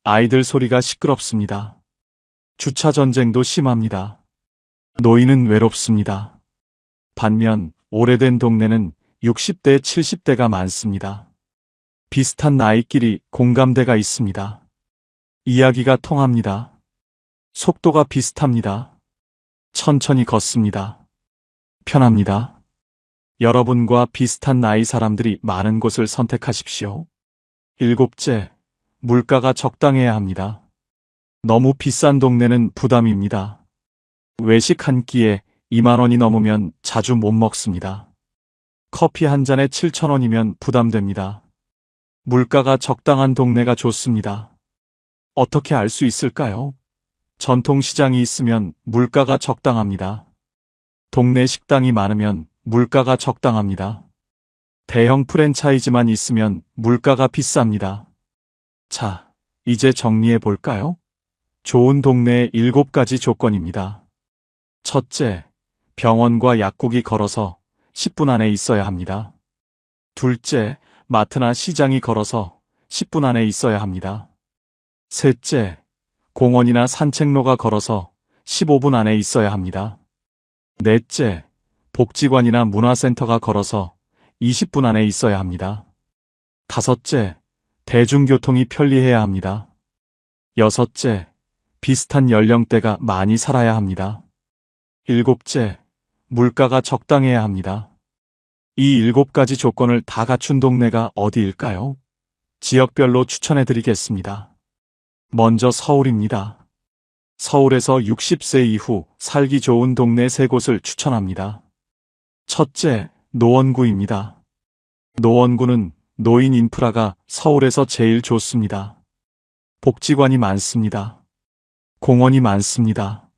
아이들 소리가 시끄럽습니다. 주차 전쟁도 심합니다. 노인은 외롭습니다. 반면 오래된 동네는 60대, 70대가 많습니다. 비슷한 나이끼리 공감대가 있습니다. 이야기가 통합니다. 속도가 비슷합니다. 천천히 걷습니다. 편합니다. 여러분과 비슷한 나이 사람들이 많은 곳을 선택하십시오. 7째, 물가가 적당해야 합니다. 너무 비싼 동네는 부담입니다. 외식 한 끼에 2만 원이 넘으면 자주 못 먹습니다. 커피 한 잔에 7,000원이면 부담됩니다. 물가가 적당한 동네가 좋습니다. 어떻게 알 수 있을까요? 전통시장이 있으면 물가가 적당합니다. 동네 식당이 많으면 물가가 적당합니다. 대형 프랜차이즈만 있으면 물가가 비쌉니다. 자, 이제 정리해 볼까요? 좋은 동네의 7가지 조건입니다. 첫째, 병원과 약국이 걸어서 10분 안에 있어야 합니다. 둘째, 마트나 시장이 걸어서 10분 안에 있어야 합니다. 셋째, 공원이나 산책로가 걸어서 15분 안에 있어야 합니다. 넷째, 복지관이나 문화센터가 걸어서 20분 안에 있어야 합니다. 다섯째, 대중교통이 편리해야 합니다. 여섯째, 비슷한 연령대가 많이 살아야 합니다. 일곱째, 물가가 적당해야 합니다. 이 7가지 조건을 다 갖춘 동네가 어디일까요? 지역별로 추천해 드리겠습니다. 먼저 서울입니다. 서울에서 60세 이후 살기 좋은 동네 3곳을 추천합니다. 첫째, 노원구입니다. 노원구는 노인 인프라가 서울에서 제일 좋습니다. 복지관이 많습니다. 공원이 많습니다.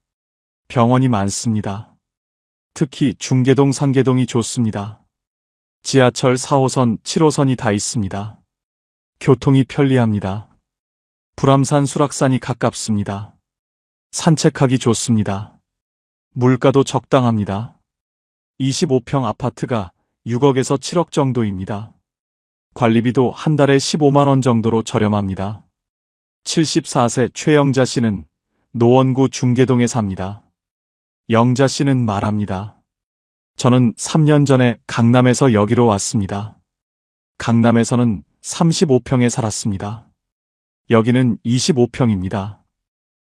병원이 많습니다. 특히 중계동, 상계동이 좋습니다. 지하철 4호선, 7호선이 다 있습니다. 교통이 편리합니다. 불암산, 수락산이 가깝습니다. 산책하기 좋습니다. 물가도 적당합니다. 25평 아파트가 6억에서 7억 정도입니다. 관리비도 한 달에 15만 원 정도로 저렴합니다. 74세 최영자 씨는 노원구 중계동에 삽니다. 영자 씨는 말합니다. 저는 3년 전에 강남에서 여기로 왔습니다. 강남에서는 35평에 살았습니다. 여기는 25평입니다.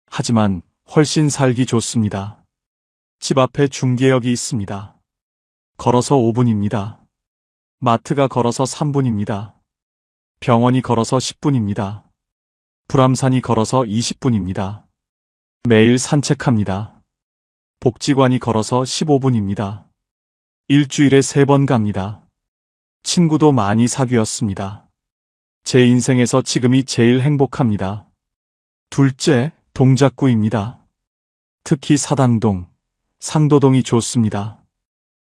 하지만 훨씬 살기 좋습니다. 집 앞에 중계역이 있습니다. 걸어서 5분입니다. 마트가 걸어서 3분입니다. 병원이 걸어서 10분입니다. 불암산이 걸어서 20분입니다. 매일 산책합니다. 복지관이 걸어서 15분입니다. 일주일에 3번 갑니다. 친구도 많이 사귀었습니다. 제 인생에서 지금이 제일 행복합니다. 둘째, 동작구입니다. 특히 사당동, 상도동이 좋습니다.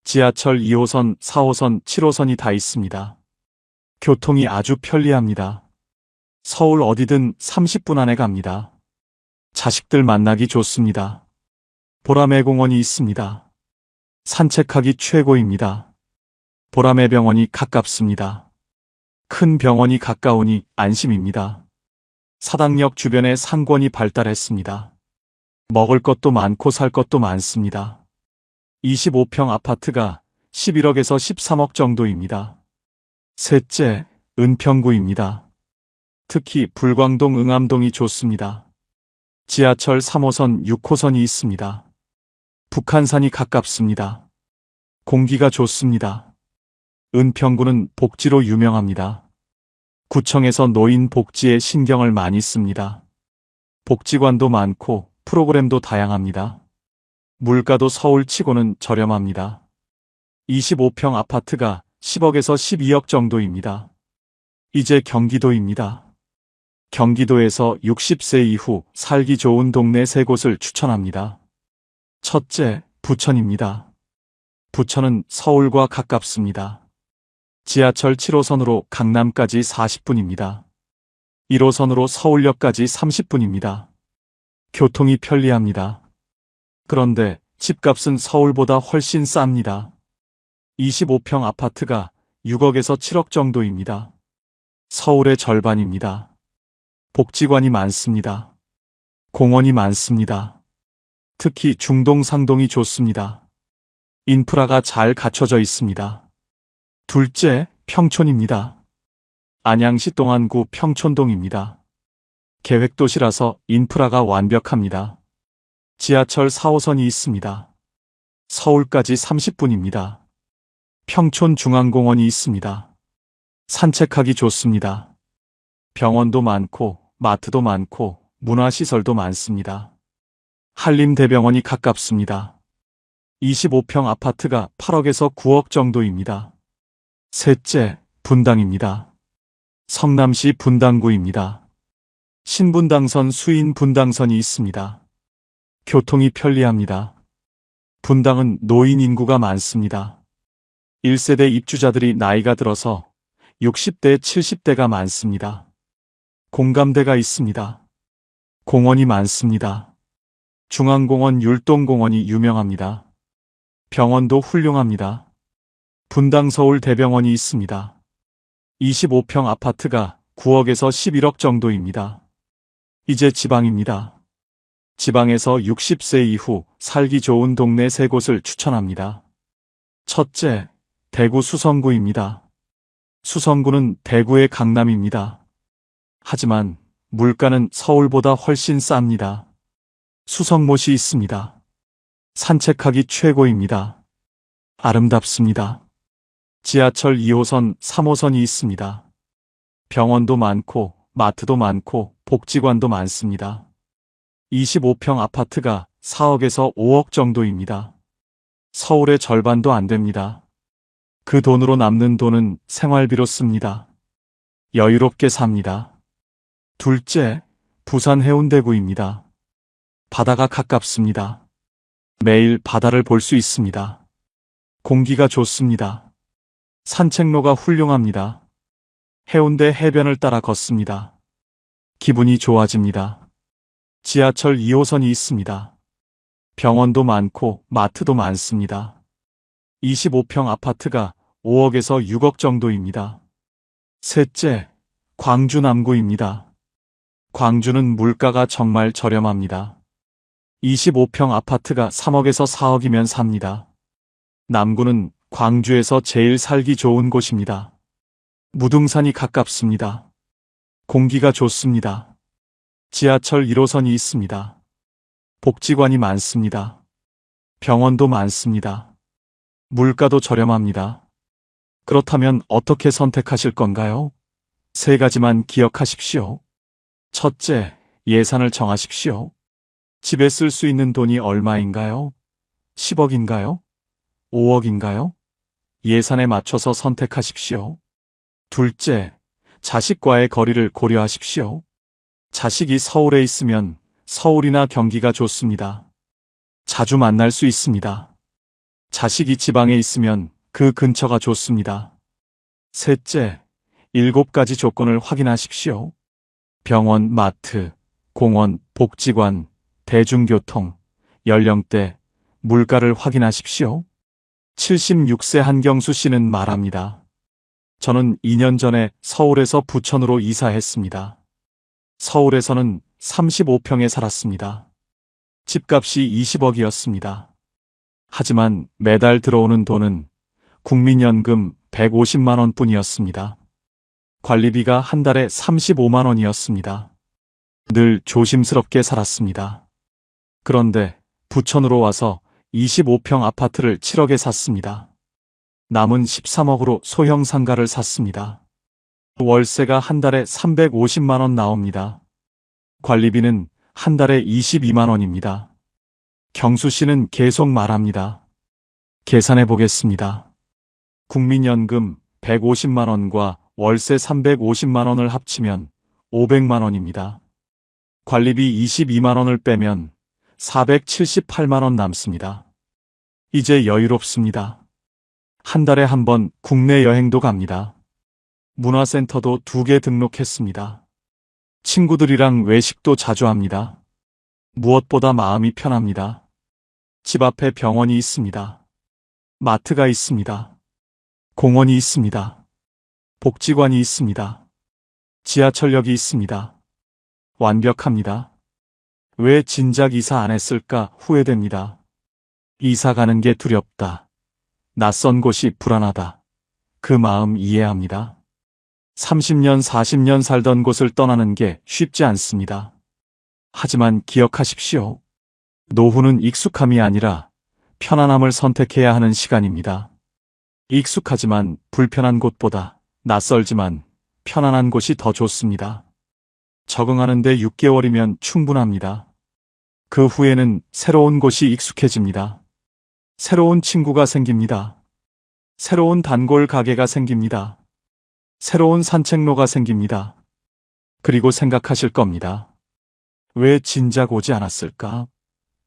지하철 2호선, 4호선, 7호선이 다 있습니다. 교통이 아주 편리합니다. 서울 어디든 30분 안에 갑니다. 자식들 만나기 좋습니다. 보라매 공원이 있습니다. 산책하기 최고입니다. 보라매 병원이 가깝습니다. 큰 병원이 가까우니 안심입니다. 사당역 주변에 상권이 발달했습니다. 먹을 것도 많고 살 것도 많습니다. 25평 아파트가 11억에서 13억 정도입니다. 셋째, 은평구입니다. 특히 불광동, 응암동이 좋습니다. 지하철 3호선, 6호선이 있습니다. 북한산이 가깝습니다. 공기가 좋습니다. 은평구는 복지로 유명합니다. 구청에서 노인 복지에 신경을 많이 씁니다. 복지관도 많고 프로그램도 다양합니다. 물가도 서울치고는 저렴합니다. 25평 아파트가 10억에서 12억 정도입니다. 이제 경기도입니다. 경기도에서 60세 이후 살기 좋은 동네 3곳을 추천합니다. 첫째, 부천입니다. 부천은 서울과 가깝습니다. 지하철 7호선으로 강남까지 40분입니다. 1호선으로 서울역까지 30분입니다. 교통이 편리합니다. 그런데 집값은 서울보다 훨씬 쌉니다. 25평 아파트가 6억에서 7억 정도입니다. 서울의 절반입니다. 복지관이 많습니다. 공원이 많습니다. 특히 중동, 상동이 좋습니다. 인프라가 잘 갖춰져 있습니다. 둘째, 평촌입니다. 안양시 동안구 평촌동입니다. 계획도시라서 인프라가 완벽합니다. 지하철 4호선이 있습니다. 서울까지 30분입니다. 평촌 중앙공원이 있습니다. 산책하기 좋습니다. 병원도 많고 마트도 많고 문화시설도 많습니다. 한림대병원이 가깝습니다. 25평 아파트가 8억에서 9억 정도입니다. 셋째, 분당입니다. 성남시 분당구입니다. 신분당선, 수인분당선이 있습니다. 교통이 편리합니다. 분당은 노인 인구가 많습니다. 1세대 입주자들이 나이가 들어서 60대, 70대가 많습니다. 공감대가 있습니다. 공원이 많습니다. 중앙공원, 율동공원이 유명합니다. 병원도 훌륭합니다. 분당서울대병원이 있습니다. 25평 아파트가 9억에서 11억 정도입니다. 이제 지방입니다. 지방에서 60세 이후 살기 좋은 동네 3곳을 추천합니다. 첫째, 대구 수성구입니다. 수성구는 대구의 강남입니다. 하지만 물가는 서울보다 훨씬 쌉니다. 수성못이 있습니다. 산책하기 최고입니다. 아름답습니다. 지하철 2호선, 3호선이 있습니다. 병원도 많고, 마트도 많고, 복지관도 많습니다. 25평 아파트가 4억에서 5억 정도입니다. 서울의 절반도 안 됩니다. 그 돈으로 남는 돈은 생활비로 씁니다. 여유롭게 삽니다. 둘째, 부산 해운대구입니다. 바다가 가깝습니다. 매일 바다를 볼 수 있습니다. 공기가 좋습니다. 산책로가 훌륭합니다. 해운대 해변을 따라 걷습니다. 기분이 좋아집니다. 지하철 2호선이 있습니다. 병원도 많고 마트도 많습니다. 25평 아파트가 5억에서 6억 정도입니다. 셋째, 광주 남구입니다. 광주는 물가가 정말 저렴합니다. 25평 아파트가 3억에서 4억이면 삽니다. 남구는 광주에서 제일 살기 좋은 곳입니다. 무등산이 가깝습니다. 공기가 좋습니다. 지하철 1호선이 있습니다. 복지관이 많습니다. 병원도 많습니다. 물가도 저렴합니다. 그렇다면 어떻게 선택하실 건가요? 세 가지만 기억하십시오. 첫째, 예산을 정하십시오. 집에 쓸 수 있는 돈이 얼마인가요? 10억인가요? 5억인가요? 예산에 맞춰서 선택하십시오. 둘째, 자식과의 거리를 고려하십시오. 자식이 서울에 있으면 서울이나 경기가 좋습니다. 자주 만날 수 있습니다. 자식이 지방에 있으면 그 근처가 좋습니다. 셋째, 7가지 조건을 확인하십시오. 병원, 마트, 공원, 복지관, 대중교통, 연령대, 물가를 확인하십시오. 76세 한경수 씨는 말합니다. 저는 2년 전에 서울에서 부천으로 이사했습니다. 서울에서는 35평에 살았습니다. 집값이 20억이었습니다. 하지만 매달 들어오는 돈은 국민연금 150만 원 뿐이었습니다. 관리비가 한 달에 35만 원이었습니다. 늘 조심스럽게 살았습니다. 그런데 부천으로 와서 25평 아파트를 7억에 샀습니다. 남은 13억으로 소형 상가를 샀습니다. 월세가 한 달에 350만 원 나옵니다. 관리비는 한 달에 22만 원입니다. 경수 씨는 계속 말합니다. 계산해 보겠습니다. 국민연금 150만 원과 월세 350만 원을 합치면 500만 원입니다. 관리비 22만 원을 빼면 478만 원 남습니다. 이제 여유롭습니다. 한 달에 한 번 국내 여행도 갑니다. 문화센터도 2개 등록했습니다. 친구들이랑 외식도 자주 합니다. 무엇보다 마음이 편합니다. 집 앞에 병원이 있습니다. 마트가 있습니다. 공원이 있습니다. 복지관이 있습니다. 지하철역이 있습니다. 완벽합니다. 왜 진작 이사 안 했을까 후회됩니다. 이사 가는 게 두렵다. 낯선 곳이 불안하다. 그 마음 이해합니다. 30년, 40년 살던 곳을 떠나는 게 쉽지 않습니다. 하지만 기억하십시오. 노후는 익숙함이 아니라 편안함을 선택해야 하는 시간입니다. 익숙하지만 불편한 곳보다 낯설지만 편안한 곳이 더 좋습니다. 적응하는데 6개월이면 충분합니다. 그 후에는 새로운 곳이 익숙해집니다. 새로운 친구가 생깁니다. 새로운 단골 가게가 생깁니다. 새로운 산책로가 생깁니다. 그리고 생각하실 겁니다. 왜 진작 오지 않았을까?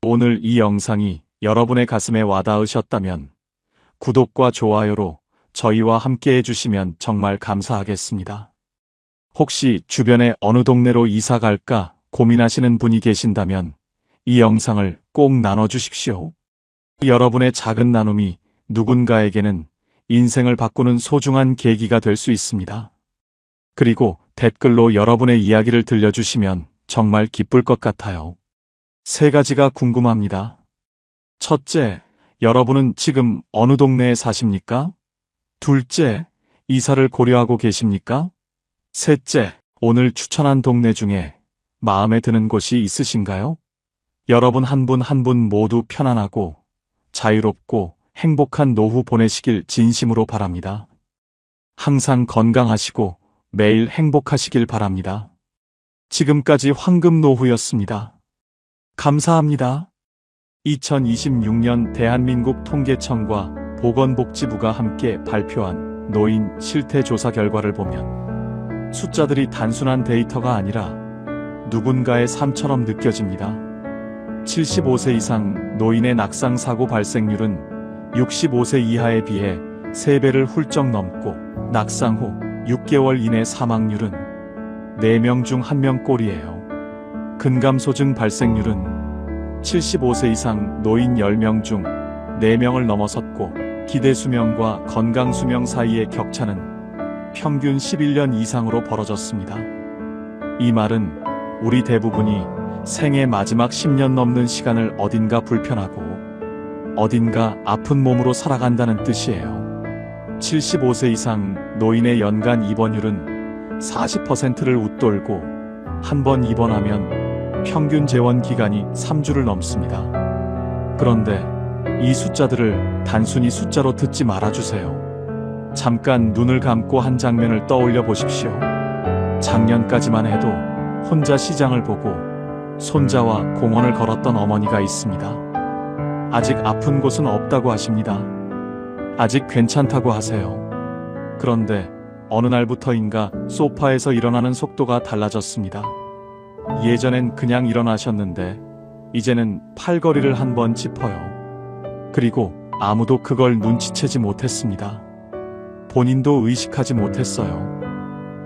오늘 이 영상이 여러분의 가슴에 와닿으셨다면 구독과 좋아요로 저희와 함께 해주시면 정말 감사하겠습니다. 혹시 주변에 어느 동네로 이사 갈까 고민하시는 분이 계신다면 이 영상을 꼭 나눠주십시오. 여러분의 작은 나눔이 누군가에게는 인생을 바꾸는 소중한 계기가 될 수 있습니다. 그리고 댓글로 여러분의 이야기를 들려주시면 정말 기쁠 것 같아요. 3가지가 궁금합니다. 첫째, 여러분은 지금 어느 동네에 사십니까? 둘째, 이사를 고려하고 계십니까? 셋째, 오늘 추천한 동네 중에 마음에 드는 곳이 있으신가요? 여러분 한 분 한 분 모두 편안하고 자유롭고 행복한 노후 보내시길 진심으로 바랍니다. 항상 건강하시고 매일 행복하시길 바랍니다. 지금까지 황금노후였습니다. 감사합니다. 2026년 대한민국 통계청과 보건복지부가 함께 발표한 노인 실태조사 결과를 보면 숫자들이 단순한 데이터가 아니라 누군가의 삶처럼 느껴집니다. 75세 이상 노인의 낙상사고 발생률은 65세 이하에 비해 3배를 훌쩍 넘고 낙상 후 6개월 이내 사망률은 4명 중 1명 꼴이에요. 근감소증 발생률은 75세 이상 노인 10명 중 4명을 넘어섰고 기대수명과 건강수명 사이의 격차는 평균 11년 이상으로 벌어졌습니다. 이 말은 우리 대부분이 생애 마지막 10년 넘는 시간을 어딘가 불편하고 어딘가 아픈 몸으로 살아간다는 뜻이에요. 75세 이상 노인의 연간 입원율은 40%를 웃돌고 한 번 입원하면 평균 재원 기간이 3주를 넘습니다. 그런데 이 숫자들을 단순히 숫자로 듣지 말아주세요. 잠깐 눈을 감고 한 장면을 떠올려 보십시오. 작년까지만 해도 혼자 시장을 보고 손자와 공원을 걸었던 어머니가 있습니다. 아직 아픈 곳은 없다고 하십니다. 아직 괜찮다고 하세요. 그런데 어느 날부터인가 소파에서 일어나는 속도가 달라졌습니다. 예전엔 그냥 일어나셨는데 이제는 팔걸이를 한번 짚어요. 그리고 아무도 그걸 눈치채지 못했습니다. 본인도 의식하지 못했어요.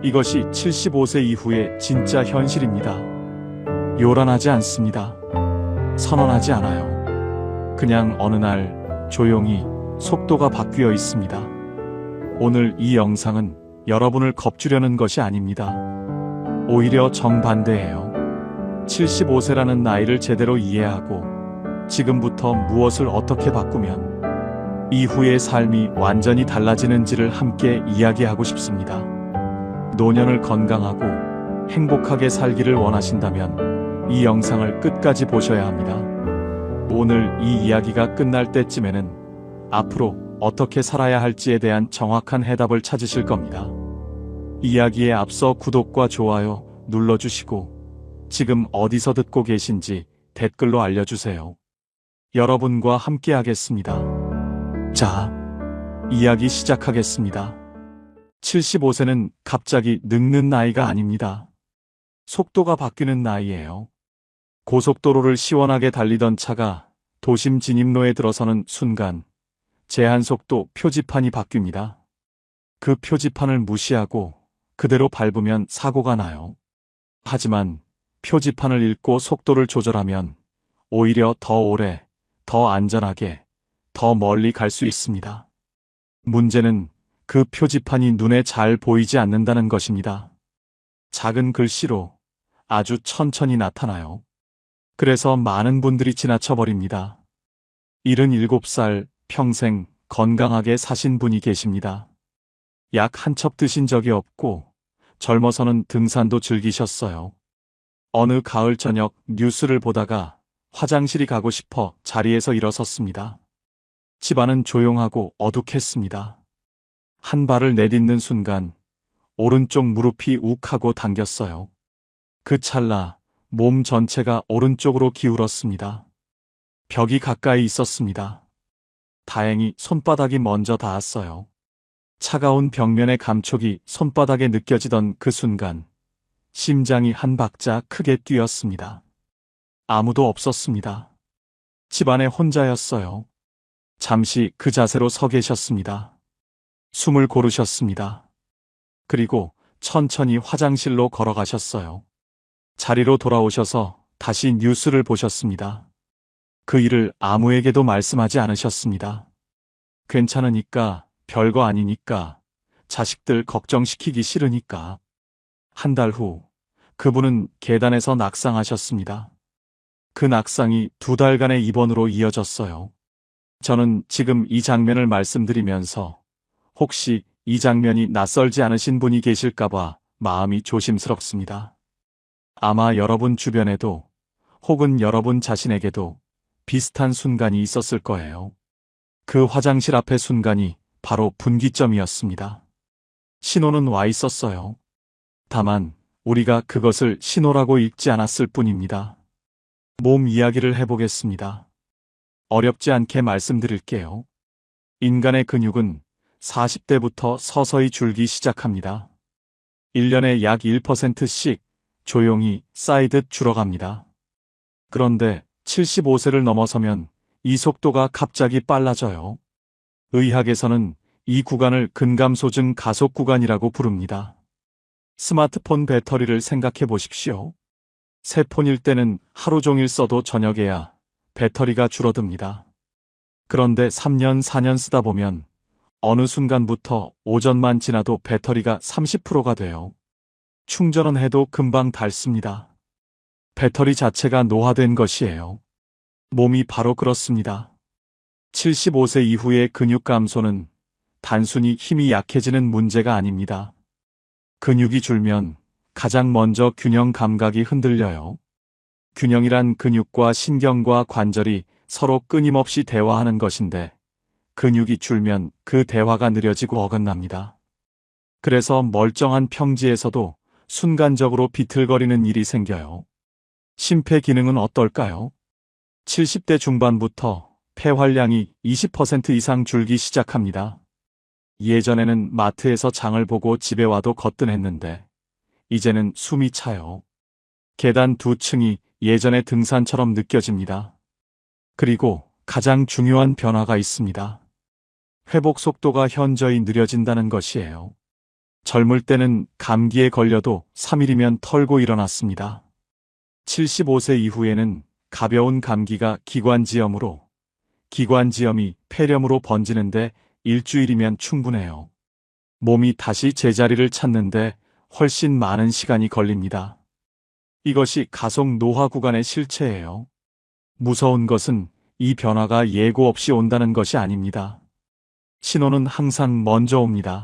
이것이 75세 이후의 진짜 현실입니다. 요란하지 않습니다. 선언하지 않아요. 그냥 어느 날 조용히 속도가 바뀌어 있습니다. 오늘 이 영상은 여러분을 겁주려는 것이 아닙니다. 오히려 정반대예요. 75세라는 나이를 제대로 이해하고 지금부터 무엇을 어떻게 바꾸면 이후의 삶이 완전히 달라지는지를 함께 이야기하고 싶습니다. 노년을 건강하고 행복하게 살기를 원하신다면 이 영상을 끝까지 보셔야 합니다. 오늘 이 이야기가 끝날 때쯤에는 앞으로 어떻게 살아야 할지에 대한 정확한 해답을 찾으실 겁니다. 이야기에 앞서 구독과 좋아요 눌러주시고 지금 어디서 듣고 계신지 댓글로 알려주세요. 여러분과 함께 하겠습니다. 자, 이야기 시작하겠습니다. 75세는 갑자기 늙는 나이가 아닙니다. 속도가 바뀌는 나이예요. 고속도로를 시원하게 달리던 차가 도심 진입로에 들어서는 순간 제한속도 표지판이 바뀝니다. 그 표지판을 무시하고 그대로 밟으면 사고가 나요. 하지만 표지판을 읽고 속도를 조절하면 오히려 더 오래, 더 안전하게, 더 멀리 갈 수 있습니다. 문제는 그 표지판이 눈에 잘 보이지 않는다는 것입니다. 작은 글씨로 아주 천천히 나타나요. 그래서 많은 분들이 지나쳐버립니다. 77살 평생 건강하게 사신 분이 계십니다. 약 한 첩 드신 적이 없고 젊어서는 등산도 즐기셨어요. 어느 가을 저녁 뉴스를 보다가 화장실이 가고 싶어 자리에서 일어섰습니다. 집안은 조용하고 어둑했습니다. 한 발을 내딛는 순간 오른쪽 무릎이 욱하고 당겼어요. 그 찰나 몸 전체가 오른쪽으로 기울었습니다. 벽이 가까이 있었습니다. 다행히 손바닥이 먼저 닿았어요. 차가운 벽면의 감촉이 손바닥에 느껴지던 그 순간 심장이 한 박자 크게 뛰었습니다. 아무도 없었습니다. 집안에 혼자였어요. 잠시 그 자세로 서 계셨습니다. 숨을 고르셨습니다. 그리고 천천히 화장실로 걸어가셨어요. 자리로 돌아오셔서 다시 뉴스를 보셨습니다. 그 일을 아무에게도 말씀하지 않으셨습니다. 괜찮으니까, 별거 아니니까, 자식들 걱정시키기 싫으니까. 한 달 후, 그분은 계단에서 낙상하셨습니다. 그 낙상이 2달간의 입원으로 이어졌어요. 저는 지금 이 장면을 말씀드리면서 혹시 이 장면이 낯설지 않으신 분이 계실까봐 마음이 조심스럽습니다. 아마 여러분 주변에도 혹은 여러분 자신에게도 비슷한 순간이 있었을 거예요. 그 화장실 앞의 순간이 바로 분기점이었습니다. 신호는 와 있었어요. 다만 우리가 그것을 신호라고 읽지 않았을 뿐입니다. 몸 이야기를 해보겠습니다. 어렵지 않게 말씀드릴게요. 인간의 근육은 40대부터 서서히 줄기 시작합니다. 1년에 약 1%씩 조용히 쌓이듯 줄어갑니다. 그런데 75세를 넘어서면 이 속도가 갑자기 빨라져요. 의학에서는 이 구간을 근감소증 가속 구간이라고 부릅니다. 스마트폰 배터리를 생각해 보십시오. 새 폰일 때는 하루 종일 써도 저녁에야 배터리가 줄어듭니다. 그런데 3년, 4년 쓰다 보면 어느 순간부터 오전만 지나도 배터리가 30%가 돼요. 충전은 해도 금방 닳습니다. 배터리 자체가 노화된 것이에요. 몸이 바로 그렇습니다. 75세 이후의 근육 감소는 단순히 힘이 약해지는 문제가 아닙니다. 근육이 줄면 가장 먼저 균형 감각이 흔들려요. 균형이란 근육과 신경과 관절이 서로 끊임없이 대화하는 것인데 근육이 줄면 그 대화가 느려지고 어긋납니다. 그래서 멀쩡한 평지에서도 순간적으로 비틀거리는 일이 생겨요. 심폐 기능은 어떨까요? 70대 중반부터 폐활량이 20% 이상 줄기 시작합니다. 예전에는 마트에서 장을 보고 집에 와도 거뜬했는데 이제는 숨이 차요. 계단 2층이 예전의 등산처럼 느껴집니다. 그리고 가장 중요한 변화가 있습니다. 회복 속도가 현저히 느려진다는 것이에요. 젊을 때는 감기에 걸려도 3일이면 털고 일어났습니다. 75세 이후에는 가벼운 감기가 기관지염으로, 기관지염이 폐렴으로 번지는데 일주일이면 충분해요. 몸이 다시 제자리를 찾는데 훨씬 많은 시간이 걸립니다. 이것이 가속 노화 구간의 실체예요. 무서운 것은 이 변화가 예고 없이 온다는 것이 아닙니다. 신호는 항상 먼저 옵니다.